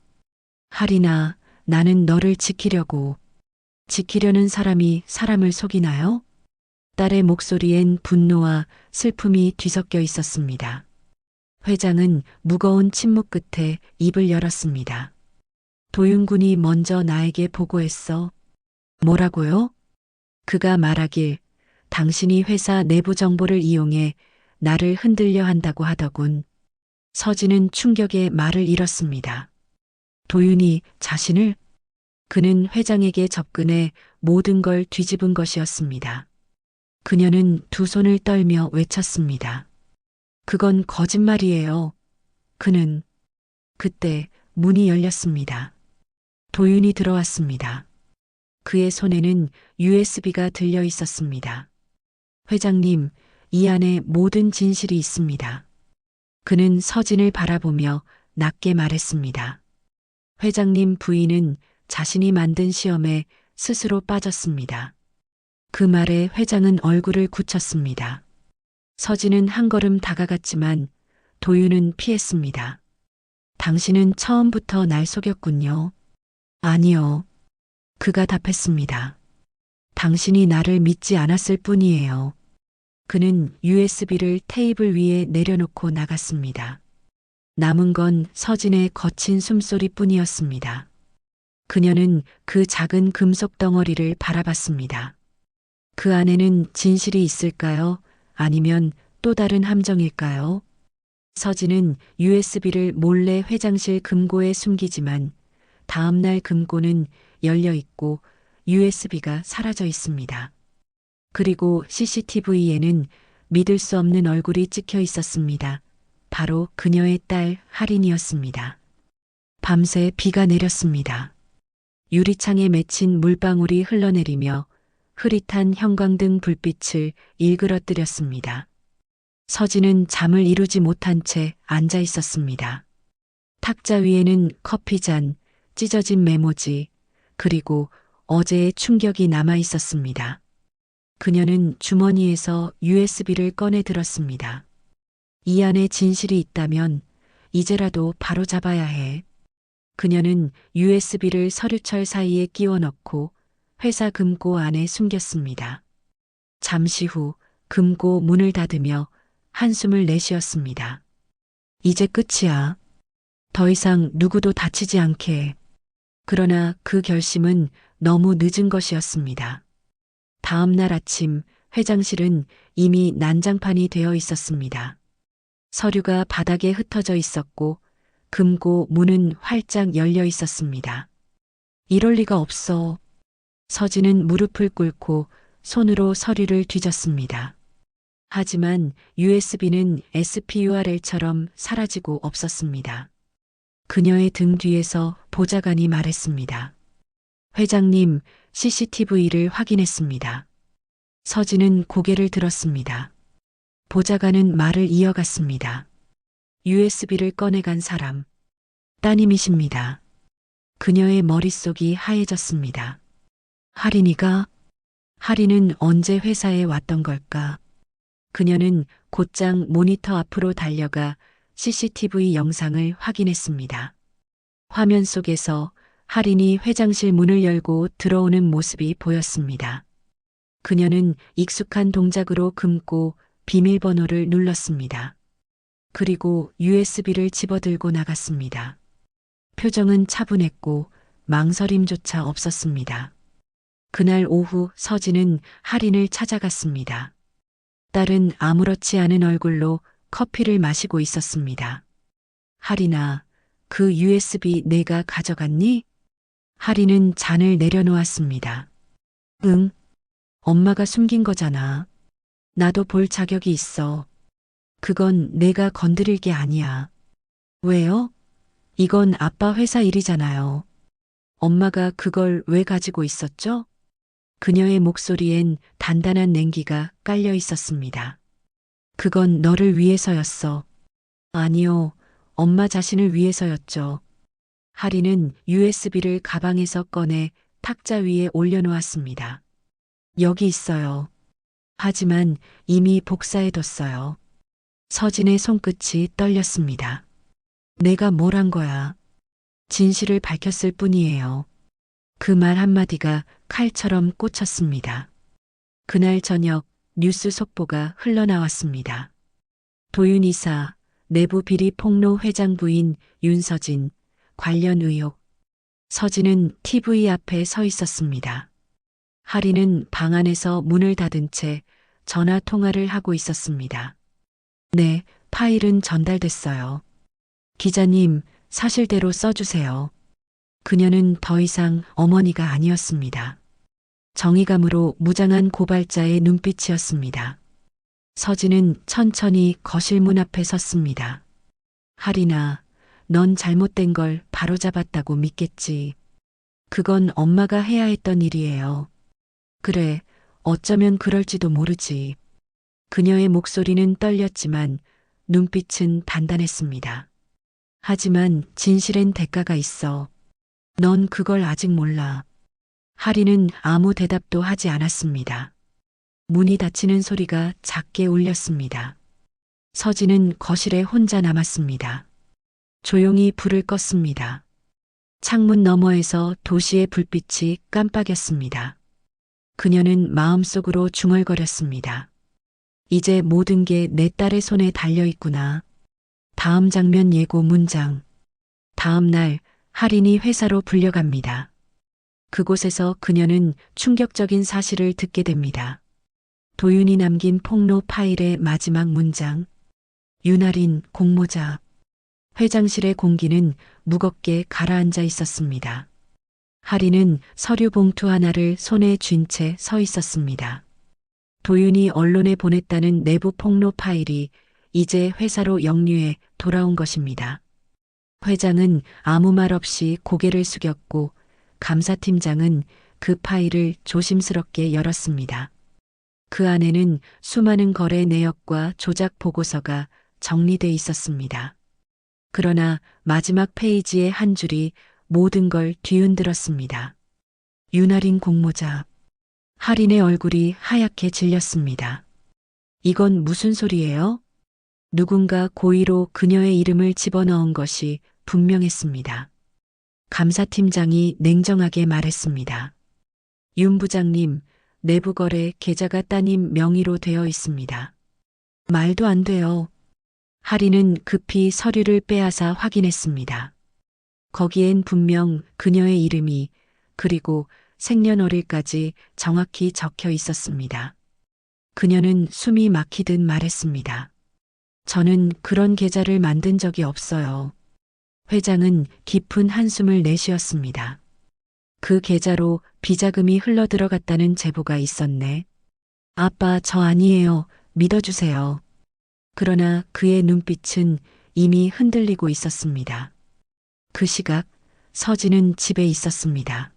할인아, 나는 너를 지키려고. 지키려는 사람이 사람을 속이나요? 딸의 목소리엔 분노와 슬픔이 뒤섞여 있었습니다. 회장은 무거운 침묵 끝에 입을 열었습니다. 도윤군이 먼저 나에게 보고했어. 뭐라고요? 그가 말하길 당신이 회사 내부 정보를 이용해 나를 흔들려 한다고 하더군. 서진은 충격에 말을 잃었습니다. 도윤이 자신을? 그는 회장에게 접근해 모든 걸 뒤집은 것이었습니다. 그녀는 두 손을 떨며 외쳤습니다. 그건 거짓말이에요. 그는 그때 문이 열렸습니다. 도윤이 들어왔습니다. 그의 손에는 USB가 들려 있었습니다. 회장님, 이 안에 모든 진실이 있습니다. 그는 서진을 바라보며 낮게 말했습니다. 회장님 부인은 자신이 만든 시험에 스스로 빠졌습니다. 그 말에 회장은 얼굴을 굳혔습니다. 서진은 한 걸음 다가갔지만 도윤은 피했습니다. 당신은 처음부터 날 속였군요. 아니요. 그가 답했습니다. 당신이 나를 믿지 않았을 뿐이에요. 그는 USB를 테이블 위에 내려놓고 나갔습니다. 남은 건 서진의 거친 숨소리뿐이었습니다. 그녀는 그 작은 금속 덩어리를 바라봤습니다. 그 안에는 진실이 있을까요? 아니면 또 다른 함정일까요? 서진은 USB를 몰래 회장실 금고에 숨기지만 다음 날 금고는 열려 있고 USB가 사라져 있습니다. 그리고 CCTV에는 믿을 수 없는 얼굴이 찍혀 있었습니다. 바로 그녀의 딸 할인이었습니다. 밤새 비가 내렸습니다. 유리창에 맺힌 물방울이 흘러내리며 흐릿한 형광등 불빛을 일그러뜨렸습니다. 서진은 잠을 이루지 못한 채 앉아 있었습니다. 탁자 위에는 커피잔, 찢어진 메모지, 그리고 어제의 충격이 남아 있었습니다. 그녀는 주머니에서 USB를 꺼내 들었습니다. 이 안에 진실이 있다면 이제라도 바로 잡아야 해. 그녀는 USB를 서류철 사이에 끼워 넣고 회사 금고 안에 숨겼습니다. 잠시 후 금고 문을 닫으며 한숨을 내쉬었습니다. 이제 끝이야. 더 이상 누구도 다치지 않게. 그러나 그 결심은 너무 늦은 것이었습니다. 다음 날 아침 회장실은 이미 난장판이 되어 있었습니다. 서류가 바닥에 흩어져 있었고 금고 문은 활짝 열려 있었습니다. 이럴 리가 없어. 서진은 무릎을 꿇고 손으로 서류를 뒤졌습니다. 하지만 USB는 SPURL처럼 사라지고 없었습니다. 그녀의 등 뒤에서 보좌관이 말했습니다. 회장님, CCTV를 확인했습니다. 서진은 고개를 들었습니다. 보좌관은 말을 이어갔습니다. USB를 꺼내간 사람, 따님이십니다. 그녀의 머릿속이 하얘졌습니다. 하린이가? 하린은 언제 회사에 왔던 걸까? 그녀는 곧장 모니터 앞으로 달려가 CCTV 영상을 확인했습니다. 화면 속에서 하린이 회장실 문을 열고 들어오는 모습이 보였습니다. 그녀는 익숙한 동작으로 금고 비밀번호를 눌렀습니다. 그리고 USB를 집어들고 나갔습니다. 표정은 차분했고 망설임조차 없었습니다. 그날 오후 서진은 하린을 찾아갔습니다. 딸은 아무렇지 않은 얼굴로 커피를 마시고 있었습니다. 하린아, 그 USB 내가 가져갔니? 하린은 잔을 내려놓았습니다. 응, 엄마가 숨긴 거잖아. 나도 볼 자격이 있어. 그건 내가 건드릴 게 아니야. 왜요? 이건 아빠 회사 일이잖아요. 엄마가 그걸 왜 가지고 있었죠? 그녀의 목소리엔 단단한 냉기가 깔려 있었습니다. 그건 너를 위해서였어. 아니요, 엄마 자신을 위해서였죠. 하리는 USB를 가방에서 꺼내 탁자 위에 올려놓았습니다. 여기 있어요. 하지만 이미 복사해뒀어요. 서진의 손끝이 떨렸습니다. 내가 뭘 한 거야? 진실을 밝혔을 뿐이에요. 그 말 한마디가 칼처럼 꽂혔습니다. 그날 저녁 뉴스 속보가 흘러나왔습니다. 도윤 이사, 내부 비리 폭로 회장 부인 윤서진, 관련 의혹. 서진은 TV 앞에 서 있었습니다. 하리는 방 안에서 문을 닫은 채 전화 통화를 하고 있었습니다. 네, 파일은 전달됐어요. 기자님, 사실대로 써주세요. 그녀는 더 이상 어머니가 아니었습니다. 정의감으로 무장한 고발자의 눈빛이었습니다. 서진은 천천히 거실 문 앞에 섰습니다. 하리나, 넌 잘못된 걸 바로잡았다고 믿겠지. 그건 엄마가 해야 했던 일이에요. 그래, 어쩌면 그럴지도 모르지. 그녀의 목소리는 떨렸지만 눈빛은 단단했습니다. 하지만 진실엔 대가가 있어. 넌 그걸 아직 몰라. 하리는 아무 대답도 하지 않았습니다. 문이 닫히는 소리가 작게 울렸습니다. 서진은 거실에 혼자 남았습니다. 조용히 불을 껐습니다. 창문 너머에서 도시의 불빛이 깜빡였습니다. 그녀는 마음속으로 중얼거렸습니다. 이제 모든 게 내 딸의 손에 달려 있구나. 다음 장면 예고 문장. 다음 날 하린이 회사로 불려갑니다. 그곳에서 그녀는 충격적인 사실을 듣게 됩니다. 도윤이 남긴 폭로 파일의 마지막 문장. 윤아린 공모자. 회장실의 공기는 무겁게 가라앉아 있었습니다. 하리는 서류 봉투 하나를 손에 쥔 채 서 있었습니다. 도윤이 언론에 보냈다는 내부 폭로 파일이 이제 회사로 역류해 돌아온 것입니다. 회장은 아무 말 없이 고개를 숙였고 감사팀장은 그 파일을 조심스럽게 열었습니다. 그 안에는 수많은 거래 내역과 조작 보고서가 정리돼 있었습니다. 그러나 마지막 페이지의 한 줄이 모든 걸 뒤흔들었습니다. 윤아린 공모자. 하린의 얼굴이 하얗게 질렸습니다. 이건 무슨 소리예요? 누군가 고의로 그녀의 이름을 집어넣은 것이 분명했습니다. 감사팀장이 냉정하게 말했습니다. 윤 부장님, 내부 거래 계좌가 따님 명의로 되어 있습니다. 말도 안 돼요. 하리는 급히 서류를 빼앗아 확인했습니다. 거기엔 분명 그녀의 이름이 그리고 생년월일까지 정확히 적혀 있었습니다. 그녀는 숨이 막히듯 말했습니다. 저는 그런 계좌를 만든 적이 없어요. 회장은 깊은 한숨을 내쉬었습니다. 그 계좌로 비자금이 흘러들어갔다는 제보가 있었네. 아빠, 저 아니에요. 믿어주세요. 그러나 그의 눈빛은 이미 흔들리고 있었습니다. 그 시각 서진은 집에 있었습니다.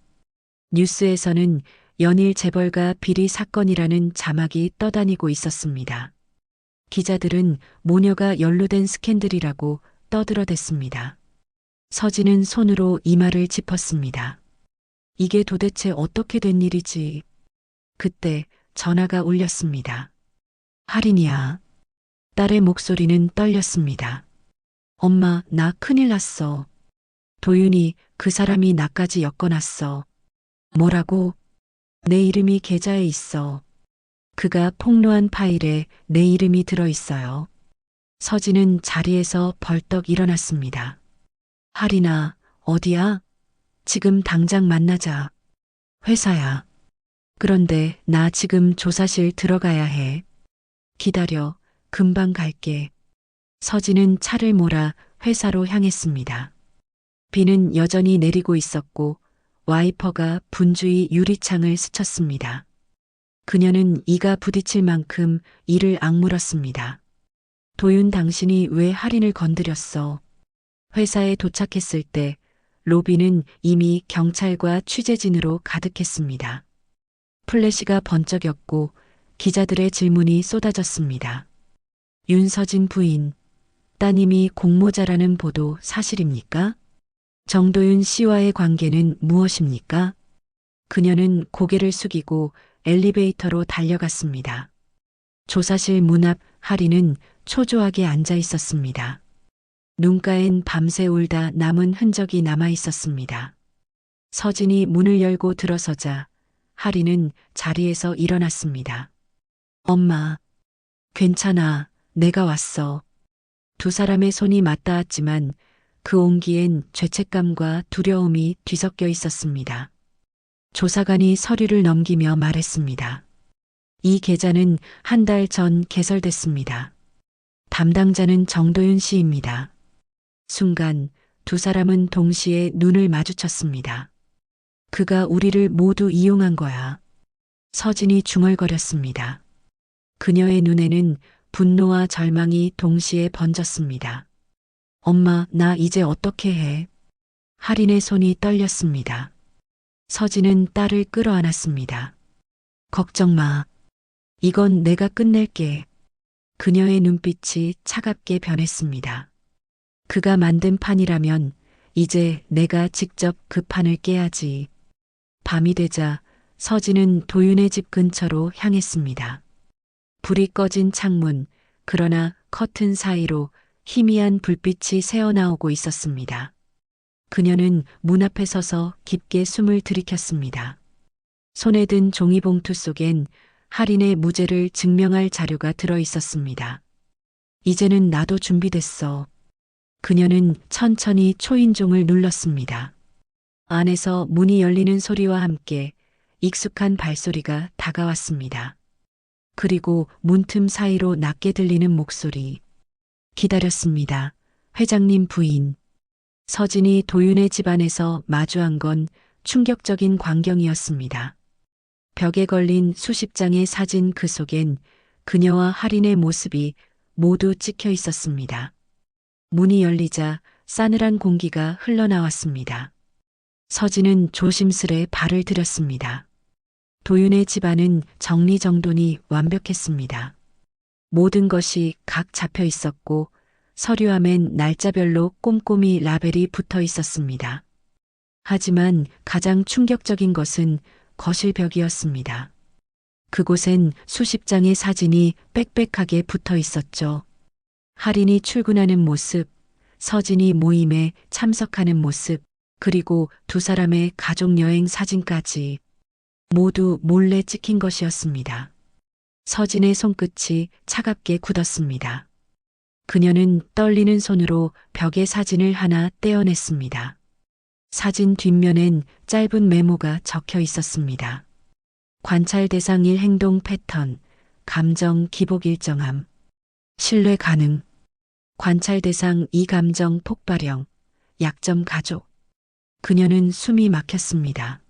뉴스에서는 연일 재벌가 비리 사건이라는 자막이 떠다니고 있었습니다. 기자들은 모녀가 연루된 스캔들이라고 떠들어댔습니다. 서진은 손으로 이마를 짚었습니다. 이게 도대체 어떻게 된 일이지? 그때 전화가 울렸습니다. 할인이야. 딸의 목소리는 떨렸습니다. 엄마, 나 큰일 났어. 도윤이 그 사람이 나까지 엮어놨어. 뭐라고? 내 이름이 계좌에 있어. 그가 폭로한 파일에 내 이름이 들어있어요. 서진은 자리에서 벌떡 일어났습니다. 할인아, 어디야? 지금 당장 만나자. 회사야. 그런데 나 지금 조사실 들어가야 해. 기다려. 금방 갈게. 서진은 차를 몰아 회사로 향했습니다. 비는 여전히 내리고 있었고 와이퍼가 분주히 유리창을 스쳤습니다. 그녀는 이가 부딪힐 만큼 이를 악물었습니다. 도윤, 당신이 왜 할인을 건드렸어? 회사에 도착했을 때 로비는 이미 경찰과 취재진으로 가득했습니다. 플래시가 번쩍였고 기자들의 질문이 쏟아졌습니다. 윤서진 부인, 따님이 공모자라는 보도 사실입니까? 정도윤 씨와의 관계는 무엇입니까? 그녀는 고개를 숙이고 엘리베이터로 달려갔습니다. 조사실 문 앞 할인은 초조하게 앉아 있었습니다. 눈가엔 밤새 울다 남은 흔적이 남아 있었습니다. 서진이 문을 열고 들어서자 할인은 자리에서 일어났습니다. 엄마, 괜찮아. 내가 왔어. 두 사람의 손이 맞닿았지만 그 온기엔 죄책감과 두려움이 뒤섞여 있었습니다. 조사관이 서류를 넘기며 말했습니다. 이 계좌는 한 달 전 개설됐습니다. 담당자는 정도윤 씨입니다. 순간 두 사람은 동시에 눈을 마주쳤습니다. 그가 우리를 모두 이용한 거야. 서진이 중얼거렸습니다. 그녀의 눈에는 분노와 절망이 동시에 번졌습니다. 엄마, 나 이제 어떻게 해? 할인의 손이 떨렸습니다. 서진은 딸을 끌어안았습니다. 걱정 마. 이건 내가 끝낼게. 그녀의 눈빛이 차갑게 변했습니다. 그가 만든 판이라면 이제 내가 직접 그 판을 깨야지. 밤이 되자 서진은 도윤의 집 근처로 향했습니다. 불이 꺼진 창문, 그러나 커튼 사이로 희미한 불빛이 새어나오고 있었습니다. 그녀는 문 앞에 서서 깊게 숨을 들이켰습니다. 손에 든 종이봉투 속엔 할인의 무죄를 증명할 자료가 들어 있었습니다. 이제는 나도 준비됐어. 그녀는 천천히 초인종을 눌렀습니다. 안에서 문이 열리는 소리와 함께 익숙한 발소리가 다가왔습니다. 그리고 문틈 사이로 낮게 들리는 목소리. 기다렸습니다. 회장님 부인. 서진이 도윤의 집안에서 마주한 건 충격적인 광경이었습니다. 벽에 걸린 수십 장의 사진, 그 속엔 그녀와 할인의 모습이 모두 찍혀 있었습니다. 문이 열리자 싸늘한 공기가 흘러나왔습니다. 서진은 조심스레 발을 들였습니다. 도윤의 집안은 정리정돈이 완벽했습니다. 모든 것이 각 잡혀 있었고 서류함엔 날짜별로 꼼꼼히 라벨이 붙어 있었습니다. 하지만 가장 충격적인 것은 거실 벽이었습니다. 그곳엔 수십 장의 사진이 빽빽하게 붙어 있었죠. 할인이 출근하는 모습, 서진이 모임에 참석하는 모습, 그리고 두 사람의 가족여행 사진까지 모두 몰래 찍힌 것이었습니다. 서진의 손끝이 차갑게 굳었습니다. 그녀는 떨리는 손으로 벽에 사진을 하나 떼어냈습니다. 사진 뒷면엔 짧은 메모가 적혀 있었습니다. 관찰 대상 1 행동 패턴, 감정 기복 일정함, 신뢰 가능, 관찰 대상 2 감정 폭발형, 약점 가족. 그녀는 숨이 막혔습니다.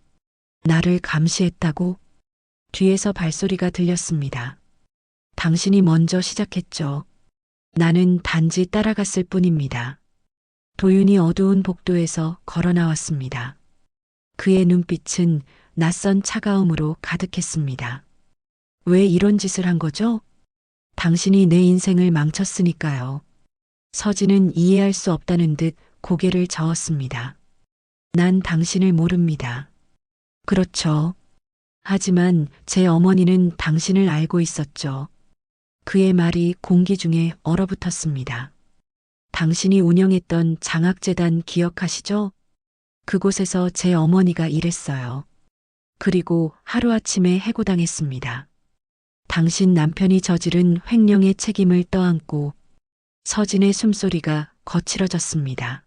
나를 감시했다고? 뒤에서 발소리가 들렸습니다. 당신이 먼저 시작했죠. 나는 단지 따라갔을 뿐입니다. 도윤이 어두운 복도에서 걸어 나왔습니다. 그의 눈빛은 낯선 차가움으로 가득했습니다. 왜 이런 짓을 한 거죠? 당신이 내 인생을 망쳤으니까요. 서진은 이해할 수 없다는 듯 고개를 저었습니다. 난 당신을 모릅니다. 그렇죠. 하지만 제 어머니는 당신을 알고 있었죠. 그의 말이 공기 중에 얼어붙었습니다. 당신이 운영했던 장학재단 기억하시죠? 그곳에서 제 어머니가 일했어요. 그리고 하루아침에 해고당했습니다. 당신 남편이 저지른 횡령의 책임을 떠안고 서진의 숨소리가 거칠어졌습니다.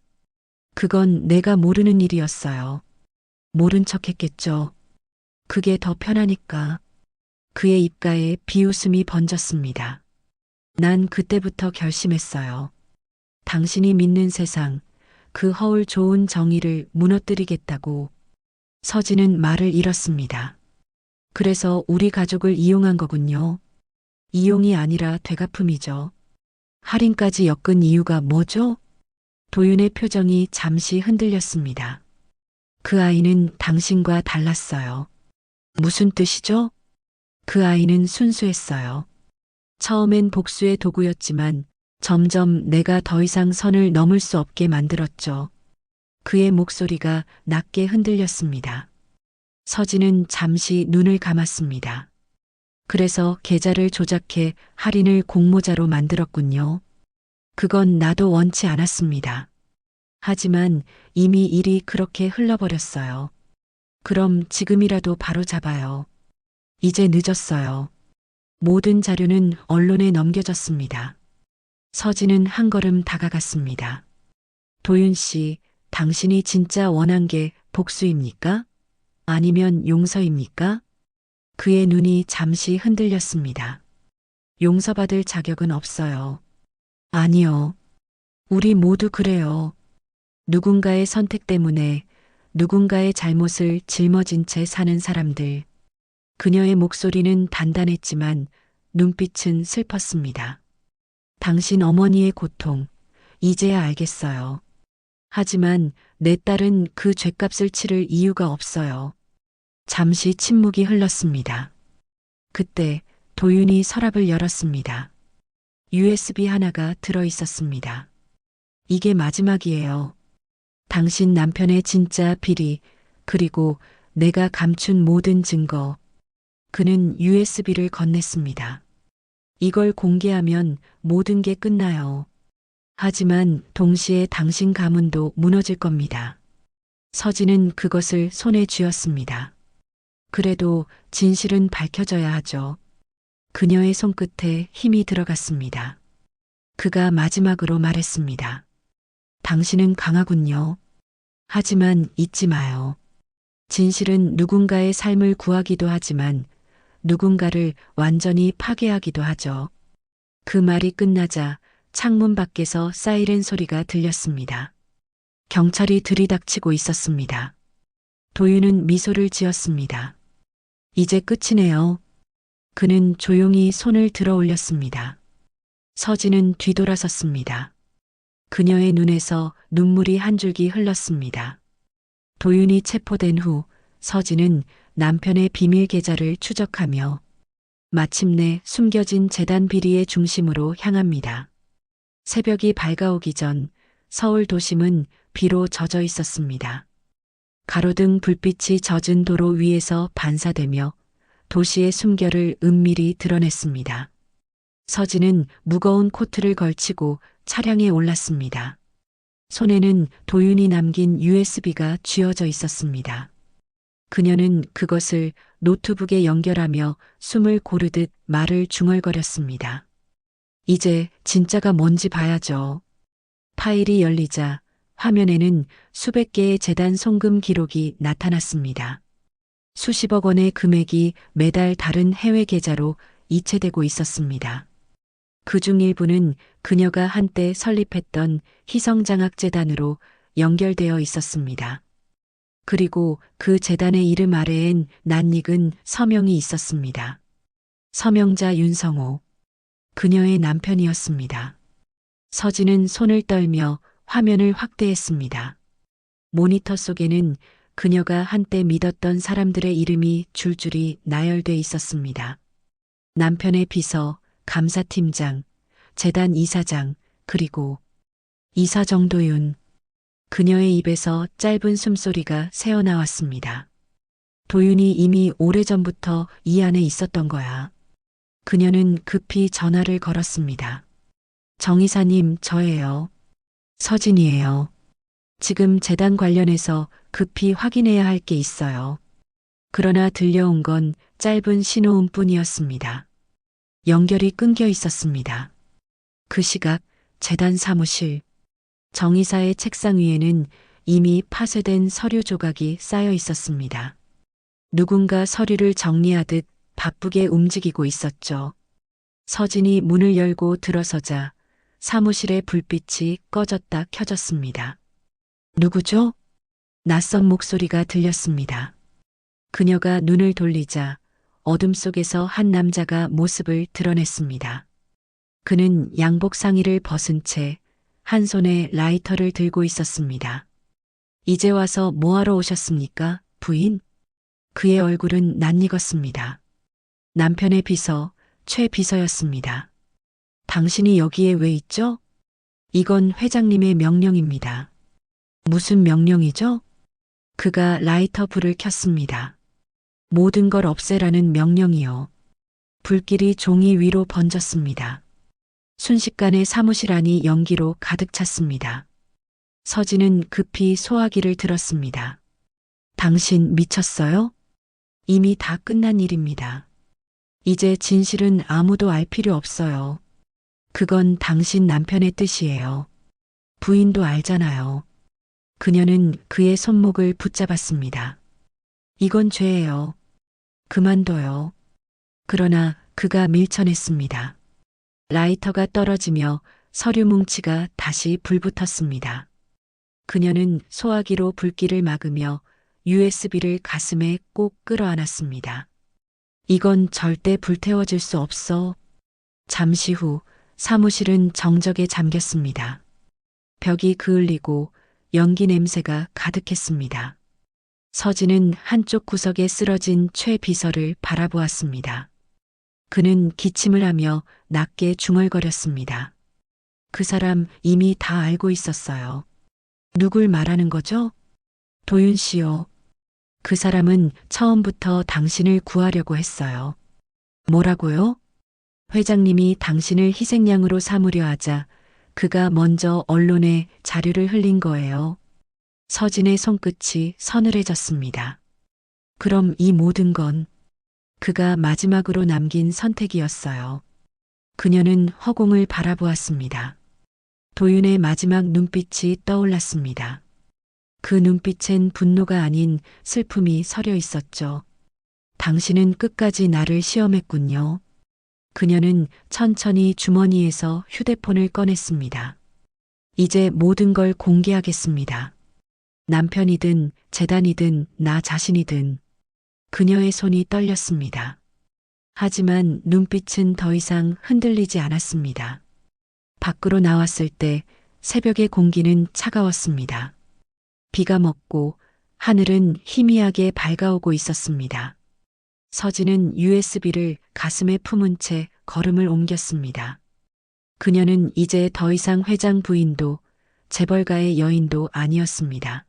그건 내가 모르는 일이었어요. 모른 척했겠죠. 그게 더 편하니까. 그의 입가에 비웃음이 번졌습니다. 난 그때부터 결심했어요. 당신이 믿는 세상, 그 허울 좋은 정의를 무너뜨리겠다고. 서진은 말을 잃었습니다. 그래서 우리 가족을 이용한 거군요. 이용이 아니라 되갚음이죠. 할인까지 엮은 이유가 뭐죠? 도윤의 표정이 잠시 흔들렸습니다. 그 아이는 당신과 달랐어요. 무슨 뜻이죠? 그 아이는 순수했어요. 처음엔 복수의 도구였지만 점점 내가 더 이상 선을 넘을 수 없게 만들었죠. 그의 목소리가 낮게 흔들렸습니다. 서진은 잠시 눈을 감았습니다. 그래서 계좌를 조작해 할인을 공모자로 만들었군요. 그건 나도 원치 않았습니다. 하지만 이미 일이 그렇게 흘러버렸어요. 그럼 지금이라도 바로 잡아요. 이제 늦었어요. 모든 자료는 언론에 넘겨졌습니다. 서진은 한 걸음 다가갔습니다. 도윤 씨, 당신이 진짜 원한 게 복수입니까? 아니면 용서입니까? 그의 눈이 잠시 흔들렸습니다. 용서받을 자격은 없어요. 아니요. 우리 모두 그래요. 누군가의 선택 때문에 누군가의 잘못을 짊어진 채 사는 사람들. 그녀의 목소리는 단단했지만 눈빛은 슬펐습니다. 당신 어머니의 고통, 이제야 알겠어요. 하지만 내 딸은 그 죗값을 치를 이유가 없어요. 잠시 침묵이 흘렀습니다. 그때 도윤이 서랍을 열었습니다. USB 하나가 들어 있었습니다. 이게 마지막이에요. 당신 남편의 진짜 비리, 그리고 내가 감춘 모든 증거. 그는 USB를 건넸습니다. 이걸 공개하면 모든 게 끝나요. 하지만 동시에 당신 가문도 무너질 겁니다. 서진은 그것을 손에 쥐었습니다. 그래도 진실은 밝혀져야 하죠. 그녀의 손끝에 힘이 들어갔습니다. 그가 마지막으로 말했습니다. 당신은 강하군요. 하지만 잊지 마요. 진실은 누군가의 삶을 구하기도 하지만 누군가를 완전히 파괴하기도 하죠. 그 말이 끝나자 창문 밖에서 사이렌 소리가 들렸습니다. 경찰이 들이닥치고 있었습니다. 도윤은 미소를 지었습니다. 이제 끝이네요. 그는 조용히 손을 들어 올렸습니다. 서진은 뒤돌아섰습니다. 그녀의 눈에서 눈물이 한 줄기 흘렀습니다. 도윤이 체포된 후 서진은 남편의 비밀 계좌를 추적하며 마침내 숨겨진 재단 비리의 중심으로 향합니다. 새벽이 밝아오기 전 서울 도심은 비로 젖어 있었습니다. 가로등 불빛이 젖은 도로 위에서 반사되며 도시의 숨결을 은밀히 드러냈습니다. 서진은 무거운 코트를 걸치고 차량에 올랐습니다. 손에는 도윤이 남긴 USB가 쥐어져 있었습니다. 그녀는 그것을 노트북에 연결하며 숨을 고르듯 말을 중얼거렸습니다. 이제 진짜가 뭔지 봐야죠. 파일이 열리자 화면에는 수백 개의 재단 송금 기록이 나타났습니다. 수십억 원의 금액이 매달 다른 해외 계좌로 이체되고 있었습니다. 그중 일부는 그녀가 한때 설립했던 희성장학재단으로 연결되어 있었습니다. 그리고 그 재단의 이름 아래엔 낯익은 서명이 있었습니다. 서명자 윤성호. 그녀의 남편이었습니다. 서진은 손을 떨며 화면을 확대했습니다. 모니터 속에는 그녀가 한때 믿었던 사람들의 이름이 줄줄이 나열돼 있었습니다. 남편의 비서, 감사팀장, 재단 이사장, 그리고 이사 정도윤. 그녀의 입에서 짧은 숨소리가 새어나왔습니다. 도윤이 이미 오래전부터 이 안에 있었던 거야. 그녀는 급히 전화를 걸었습니다. 정 이사님, 저예요. 서진이에요. 지금 재단 관련해서 급히 확인해야 할 게 있어요. 그러나 들려온 건 짧은 신호음뿐이었습니다. 연결이 끊겨 있었습니다. 그 시각 재단 사무실, 정 이사의 책상 위에는 이미 파쇄된 서류 조각이 쌓여 있었습니다. 누군가 서류를 정리하듯 바쁘게 움직이고 있었죠. 서진이 문을 열고 들어서자 사무실의 불빛이 꺼졌다 켜졌습니다. 누구죠? 낯선 목소리가 들렸습니다. 그녀가 눈을 돌리자 어둠 속에서 한 남자가 모습을 드러냈습니다. 그는 양복 상의를 벗은 채 한 손에 라이터를 들고 있었습니다. 이제 와서 뭐하러 오셨습니까, 부인? 그의 얼굴은 낯익었습니다. 남편의 비서, 최 비서였습니다. 당신이 여기에 왜 있죠? 이건 회장님의 명령입니다. 무슨 명령이죠? 그가 라이터 불을 켰습니다. 모든 걸 없애라는 명령이요. 불길이 종이 위로 번졌습니다. 순식간에 사무실 안이 연기로 가득 찼습니다. 서진은 급히 소화기를 들었습니다. 당신 미쳤어요? 이미 다 끝난 일입니다. 이제 진실은 아무도 알 필요 없어요. 그건 당신 남편의 뜻이에요. 부인도 알잖아요. 그녀는 그의 손목을 붙잡았습니다. 이건 죄예요. 그만둬요. 그러나 그가 밀쳐냈습니다. 라이터가 떨어지며 서류 뭉치가 다시 불붙었습니다. 그녀는 소화기로 불길을 막으며 USB를 가슴에 꼭 끌어안았습니다. 이건 절대 불태워질 수 없어. 잠시 후 사무실은 정적에 잠겼습니다. 벽이 그을리고 연기 냄새가 가득했습니다. 서진은 한쪽 구석에 쓰러진 최 비서를 바라보았습니다. 그는 기침을 하며 낮게 중얼거렸습니다. 그 사람 이미 다 알고 있었어요. 누굴 말하는 거죠? 도윤 씨요. 그 사람은 처음부터 당신을 구하려고 했어요. 뭐라고요? 회장님이 당신을 희생양으로 삼으려 하자 그가 먼저 언론에 자료를 흘린 거예요. 서진의 손끝이 서늘해졌습니다. 그럼 이 모든 건 그가 마지막으로 남긴 선택이었어요. 그녀는 허공을 바라보았습니다. 도윤의 마지막 눈빛이 떠올랐습니다. 그 눈빛엔 분노가 아닌 슬픔이 서려 있었죠. 당신은 끝까지 나를 시험했군요. 그녀는 천천히 주머니에서 휴대폰을 꺼냈습니다. 이제 모든 걸 공개하겠습니다. 남편이든 재단이든 나 자신이든. 그녀의 손이 떨렸습니다. 하지만 눈빛은 더 이상 흔들리지 않았습니다. 밖으로 나왔을 때 새벽의 공기는 차가웠습니다. 비가 먹고 하늘은 희미하게 밝아오고 있었습니다. 서진은 USB를 가슴에 품은 채 걸음을 옮겼습니다. 그녀는 이제 더 이상 회장 부인도 재벌가의 여인도 아니었습니다.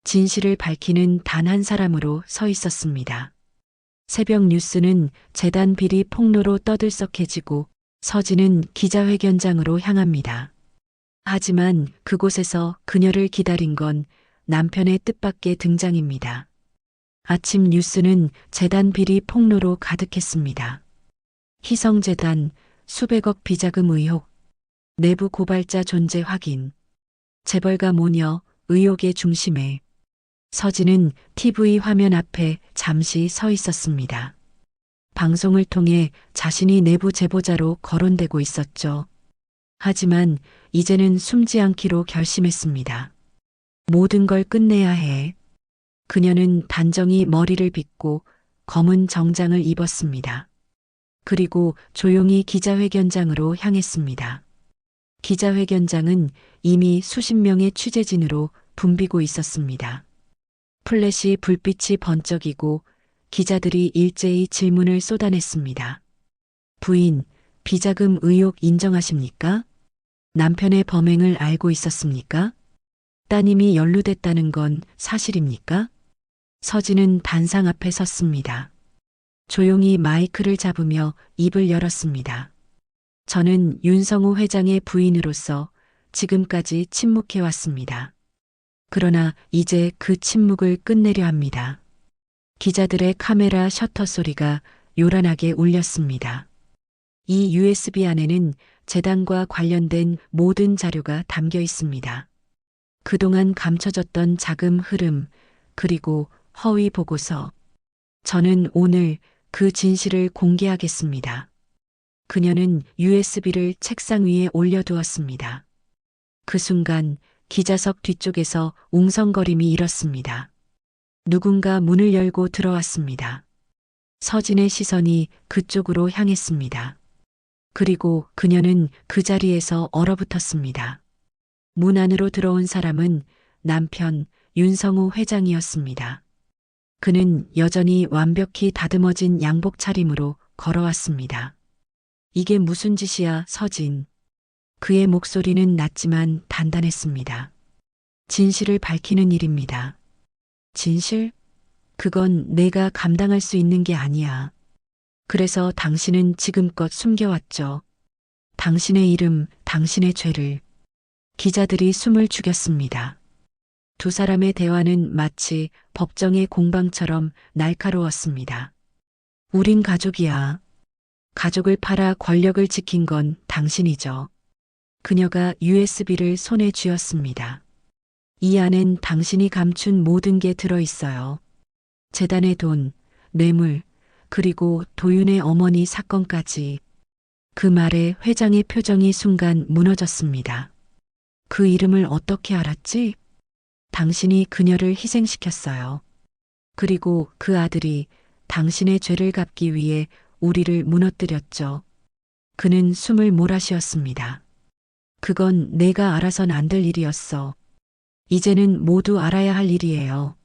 진실을 밝히는 단 한 사람으로 서 있었습니다. 새벽 뉴스는 재단 비리 폭로로 떠들썩해지고 서진은 기자회견장으로 향합니다. 하지만 그곳에서 그녀를 기다린 건 남편의 뜻밖의 등장입니다. 아침 뉴스는 재단 비리 폭로로 가득했습니다. 희성재단 수백억 비자금 의혹, 내부 고발자 존재 확인, 재벌가 모녀 의혹의 중심에 서진은 TV 화면 앞에 잠시 서 있었습니다. 방송을 통해 자신이 내부 제보자로 거론되고 있었죠. 하지만 이제는 숨지 않기로 결심했습니다. 모든 걸 끝내야 해. 그녀는 단정히 머리를 빗고 검은 정장을 입었습니다. 그리고 조용히 기자회견장으로 향했습니다. 기자회견장은 이미 수십 명의 취재진으로 붐비고 있었습니다. 플래시 불빛이 번쩍이고 기자들이 일제히 질문을 쏟아냈습니다. 부인, 비자금 의혹 인정하십니까? 남편의 범행을 알고 있었습니까? 따님이 연루됐다는 건 사실입니까? 서진은 단상 앞에 섰습니다. 조용히 마이크를 잡으며 입을 열었습니다. 저는 윤성호 회장의 부인으로서 지금까지 침묵해왔습니다. 그러나 이제 그 침묵을 끝내려 합니다. 기자들의 카메라 셔터 소리가 요란하게 울렸습니다. 이 USB 안에는 재단과 관련된 모든 자료가 담겨 있습니다. 그동안 감춰졌던 자금 흐름, 그리고 허위 보고서. 저는 오늘 그 진실을 공개하겠습니다. 그녀는 USB를 책상 위에 올려두었습니다. 그 순간 기자석 뒤쪽에서 웅성거림이 일었습니다. 누군가 문을 열고 들어왔습니다. 서진의 시선이 그쪽으로 향했습니다. 그리고 그녀는 그 자리에서 얼어붙었습니다. 문 안으로 들어온 사람은 남편 윤성호 회장이었습니다. 그는 여전히 완벽히 다듬어진 양복 차림으로 걸어왔습니다. 이게 무슨 짓이야, 서진. 그의 목소리는 낮지만 단단했습니다. 진실을 밝히는 일입니다. 진실? 그건 내가 감당할 수 있는 게 아니야. 그래서 당신은 지금껏 숨겨왔죠. 당신의 이름, 당신의 죄를. 기자들이 숨을 죽였습니다. 두 사람의 대화는 마치 법정의 공방처럼 날카로웠습니다. 우린 가족이야. 가족을 팔아 권력을 지킨 건 당신이죠. 그녀가 USB를 손에 쥐었습니다. 이 안엔 당신이 감춘 모든 게 들어있어요. 재단의 돈, 뇌물, 그리고 도윤의 어머니 사건까지. 그 말에 회장의 표정이 순간 무너졌습니다. 그 이름을 어떻게 알았지? 당신이 그녀를 희생시켰어요. 그리고 그 아들이 당신의 죄를 갚기 위해 우리를 무너뜨렸죠. 그는 숨을 몰아쉬었습니다. 그건 내가 알아선 안 될 일이었어. 이제는 모두 알아야 할 일이에요.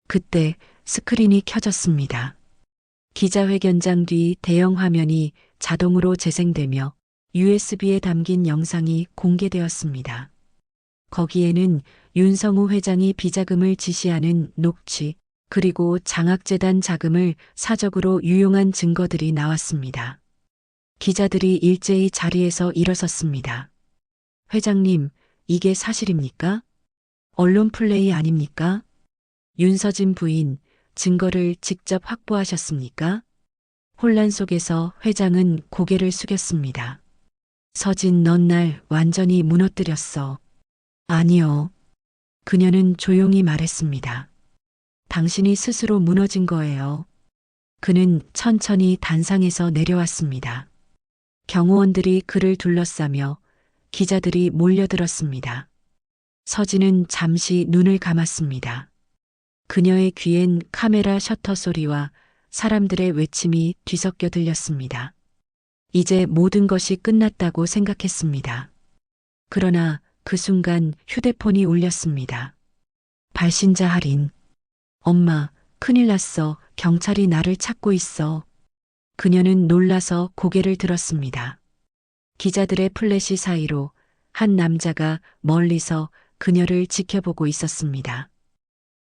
그때 스크린이 켜졌습니다. 기자회견장 뒤 대형 화면이 자동으로 재생되며 USB에 담긴 영상이 공개되었습니다. 거기에는 윤성호 회장이 비자금을 지시하는 녹취, 그리고 장학재단 자금을 사적으로 유용한 증거들이 나왔습니다. 기자들이 일제히 자리에서 일어섰습니다. 회장님, 이게 사실입니까? 언론 플레이 아닙니까? 윤서진 부인, 증거를 직접 확보하셨습니까? 혼란 속에서 회장은 고개를 숙였습니다. 서진, 넌 날 완전히 무너뜨렸어. 아니요. 그녀는 조용히 말했습니다. 당신이 스스로 무너진 거예요. 그는 천천히 단상에서 내려왔습니다. 경호원들이 그를 둘러싸며 기자들이 몰려들었습니다. 서진은 잠시 눈을 감았습니다. 그녀의 귀엔 카메라 셔터 소리와 사람들의 외침이 뒤섞여 들렸습니다. 이제 모든 것이 끝났다고 생각했습니다. 그러나 그 순간 휴대폰이 울렸습니다. 발신자 할인. 엄마, 큰일 났어. 경찰이 나를 찾고 있어. 그녀는 놀라서 고개를 들었습니다. 기자들의 플래시 사이로 한 남자가 멀리서 그녀를 지켜보고 있었습니다.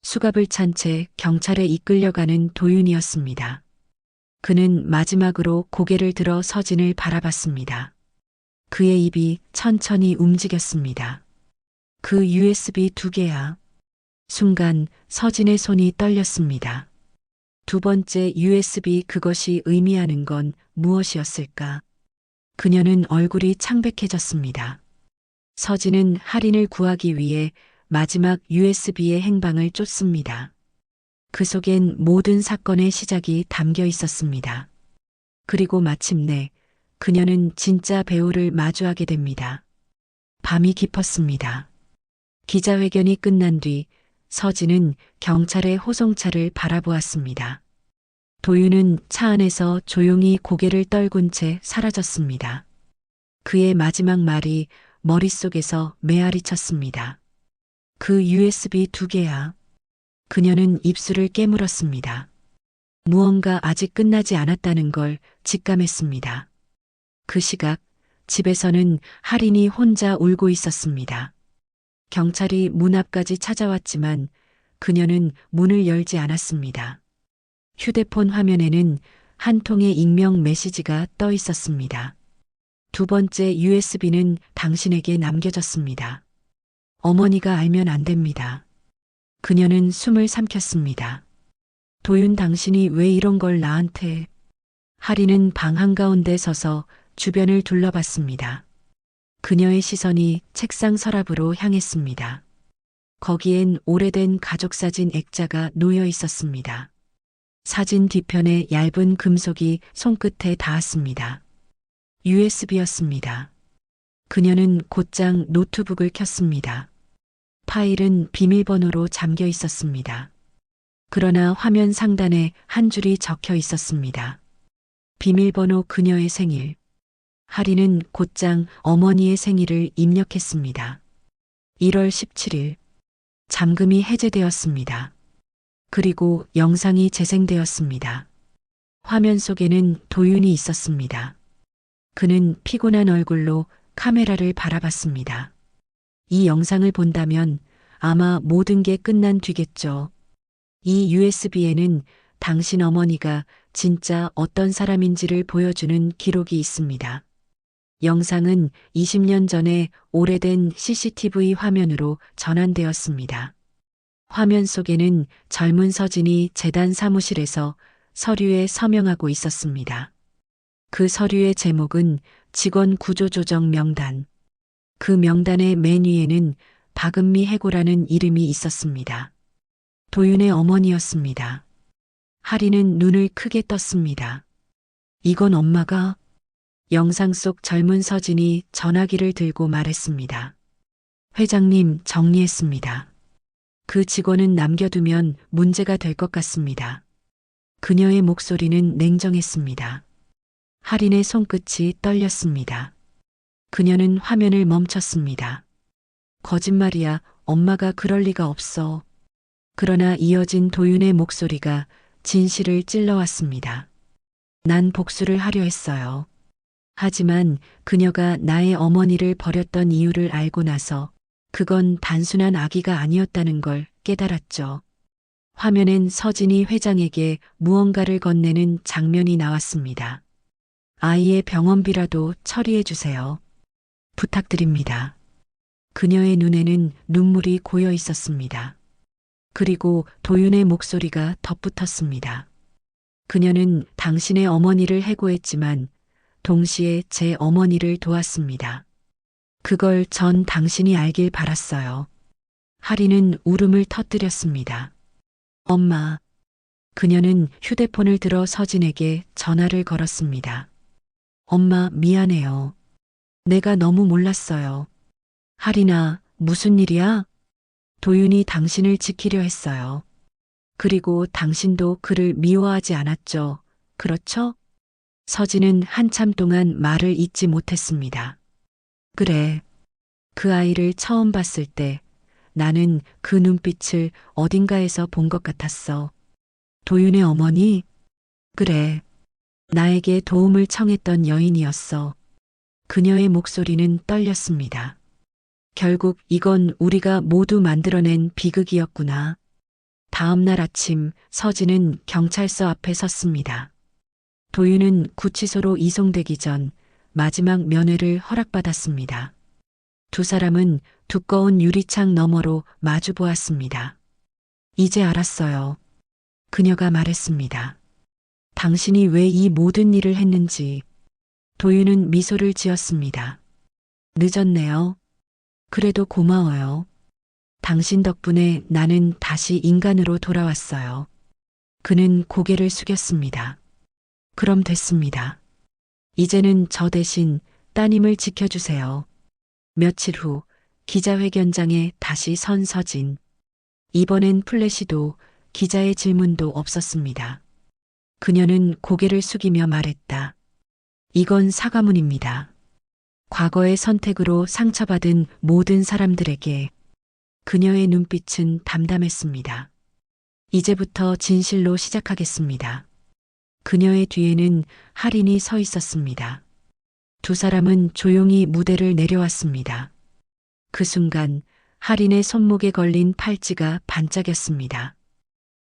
수갑을 찬 채 경찰에 이끌려가는 도윤이었습니다. 그는 마지막으로 고개를 들어 서진을 바라봤습니다. 그의 입이 천천히 움직였습니다. 그 USB 2개야. 순간 서진의 손이 떨렸습니다. 두 번째 USB 그것이 의미하는 건 무엇이었을까? 그녀는 얼굴이 창백해졌습니다. 서진은 할인을 구하기 위해 마지막 USB의 행방을 쫓습니다. 그 속엔 모든 사건의 시작이 담겨 있었습니다. 그리고 마침내 그녀는 진짜 배우를 마주하게 됩니다. 밤이 깊었습니다. 기자회견이 끝난 뒤 서진은 경찰의 호송차를 바라보았습니다. 도윤은 차 안에서 조용히 고개를 떨군 채 사라졌습니다. 그의 마지막 말이 머릿속에서 메아리 쳤습니다. 그 USB 2개야. 그녀는 입술을 깨물었습니다. 무언가 아직 끝나지 않았다는 걸 직감했습니다. 그 시각 집에서는 할인이 혼자 울고 있었습니다. 경찰이 문 앞까지 찾아왔지만 그녀는 문을 열지 않았습니다. 휴대폰 화면에는 한 통의 익명 메시지가 떠 있었습니다. 두 번째 USB는 당신에게 남겨졌습니다. 어머니가 알면 안 됩니다. 그녀는 숨을 삼켰습니다. 도윤 당신이 왜 이런 걸 나한테. 할인은 방 한가운데 서서 주변을 둘러봤습니다. 그녀의 시선이 책상 서랍으로 향했습니다. 거기엔 오래된 가족사진 액자가 놓여 있었습니다. 사진 뒤편에 얇은 금속이 손끝에 닿았습니다. USB였습니다. 그녀는 곧장 노트북을 켰습니다. 파일은 비밀번호로 잠겨 있었습니다. 그러나 화면 상단에 한 줄이 적혀 있었습니다. 비밀번호 그녀의 생일. 할인은 곧장 어머니의 생일을 입력했습니다. 1월 17일. 잠금이 해제되었습니다. 그리고 영상이 재생되었습니다. 화면 속에는 도윤이 있었습니다. 그는 피곤한 얼굴로 카메라를 바라봤습니다. 이 영상을 본다면 아마 모든 게 끝난 뒤겠죠. 이 USB에는 당신 어머니가 진짜 어떤 사람인지를 보여주는 기록이 있습니다. 영상은 20년 전에 오래된 CCTV 화면으로 전환되었습니다. 화면 속에는 젊은 서진이 재단 사무실에서 서류에 서명하고 있었습니다. 그 서류의 제목은 직원 구조조정 명단. 그 명단의 맨 위에는 박은미 해고라는 이름이 있었습니다. 도윤의 어머니였습니다. 할인은 눈을 크게 떴습니다. 이건 엄마가. 영상 속 젊은 서진이 전화기를 들고 말했습니다. 회장님, 정리했습니다. 그 직원은 남겨두면 문제가 될 것 같습니다. 그녀의 목소리는 냉정했습니다. 할인의 손끝이 떨렸습니다. 그녀는 화면을 멈췄습니다. 거짓말이야, 엄마가 그럴 리가 없어. 그러나 이어진 도윤의 목소리가 진실을 찔러왔습니다. 난 복수를 하려 했어요. 하지만 그녀가 나의 어머니를 버렸던 이유를 알고 나서 그건 단순한 악의가 아니었다는 걸 깨달았죠. 화면엔 서진이 회장에게 무언가를 건네는 장면이 나왔습니다. 아이의 병원비라도 처리해 주세요. 부탁드립니다. 그녀의 눈에는 눈물이 고여 있었습니다. 그리고 도윤의 목소리가 덧붙었습니다. 그녀는 당신의 어머니를 해고했지만 동시에 제 어머니를 도왔습니다. 그걸 전 당신이 알길 바랐어요. 할인은 울음을 터뜨렸습니다. 엄마. 그녀는 휴대폰을 들어 서진에게 전화를 걸었습니다. 엄마, 미안해요. 내가 너무 몰랐어요. 할인아, 무슨 일이야? 도윤이 당신을 지키려 했어요. 그리고 당신도 그를 미워하지 않았죠. 그렇죠? 서진은 한참 동안 말을 잇지 못했습니다. 그래. 그 아이를 처음 봤을 때 나는 그 눈빛을 어딘가에서 본 것 같았어. 도윤의 어머니? 그래. 나에게 도움을 청했던 여인이었어. 그녀의 목소리는 떨렸습니다. 결국 이건 우리가 모두 만들어낸 비극이었구나. 다음 날 아침 서진은 경찰서 앞에 섰습니다. 도윤은 구치소로 이송되기 전 마지막 면회를 허락받았습니다. 두 사람은 두꺼운 유리창 너머로 마주 보았습니다. 이제 알았어요. 그녀가 말했습니다. 당신이 왜 이 모든 일을 했는지. 도윤은 미소를 지었습니다. 늦었네요. 그래도 고마워요. 당신 덕분에 나는 다시 인간으로 돌아왔어요. 그는 고개를 숙였습니다. 그럼 됐습니다. 이제는 저 대신 따님을 지켜주세요. 며칠 후 기자회견장에 다시 선 서진. 이번엔 플래시도 기자의 질문도 없었습니다. 그녀는 고개를 숙이며 말했다. 이건 사과문입니다. 과거의 선택으로 상처받은 모든 사람들에게. 그녀의 눈빛은 담담했습니다. 이제부터 진실로 시작하겠습니다. 그녀의 뒤에는 할인이 서 있었습니다. 두 사람은 조용히 무대를 내려왔습니다. 그 순간 할인의 손목에 걸린 팔찌가 반짝였습니다.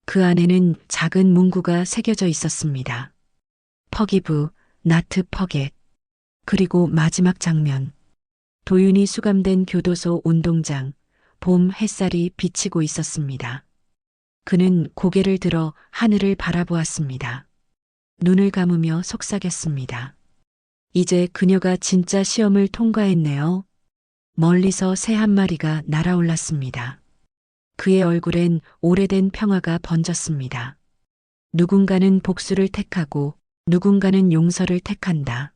그 안에는 작은 문구가 새겨져 있었습니다. 퍼기브, 나트 퍼겟. 그리고 마지막 장면. 도윤이 수감된 교도소 운동장, 봄 햇살이 비치고 있었습니다. 그는 고개를 들어 하늘을 바라보았습니다. 눈을 감으며 속삭였습니다. 이제 그녀가 진짜 시험을 통과했네요. 멀리서 새 한 마리가 날아올랐습니다. 그의 얼굴엔 오래된 평화가 번졌습니다. 누군가는 복수를 택하고 누군가는 용서를 택한다.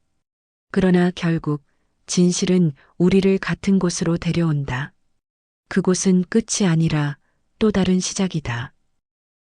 그러나 결국 진실은 우리를 같은 곳으로 데려온다. 그곳은 끝이 아니라 또 다른 시작이다.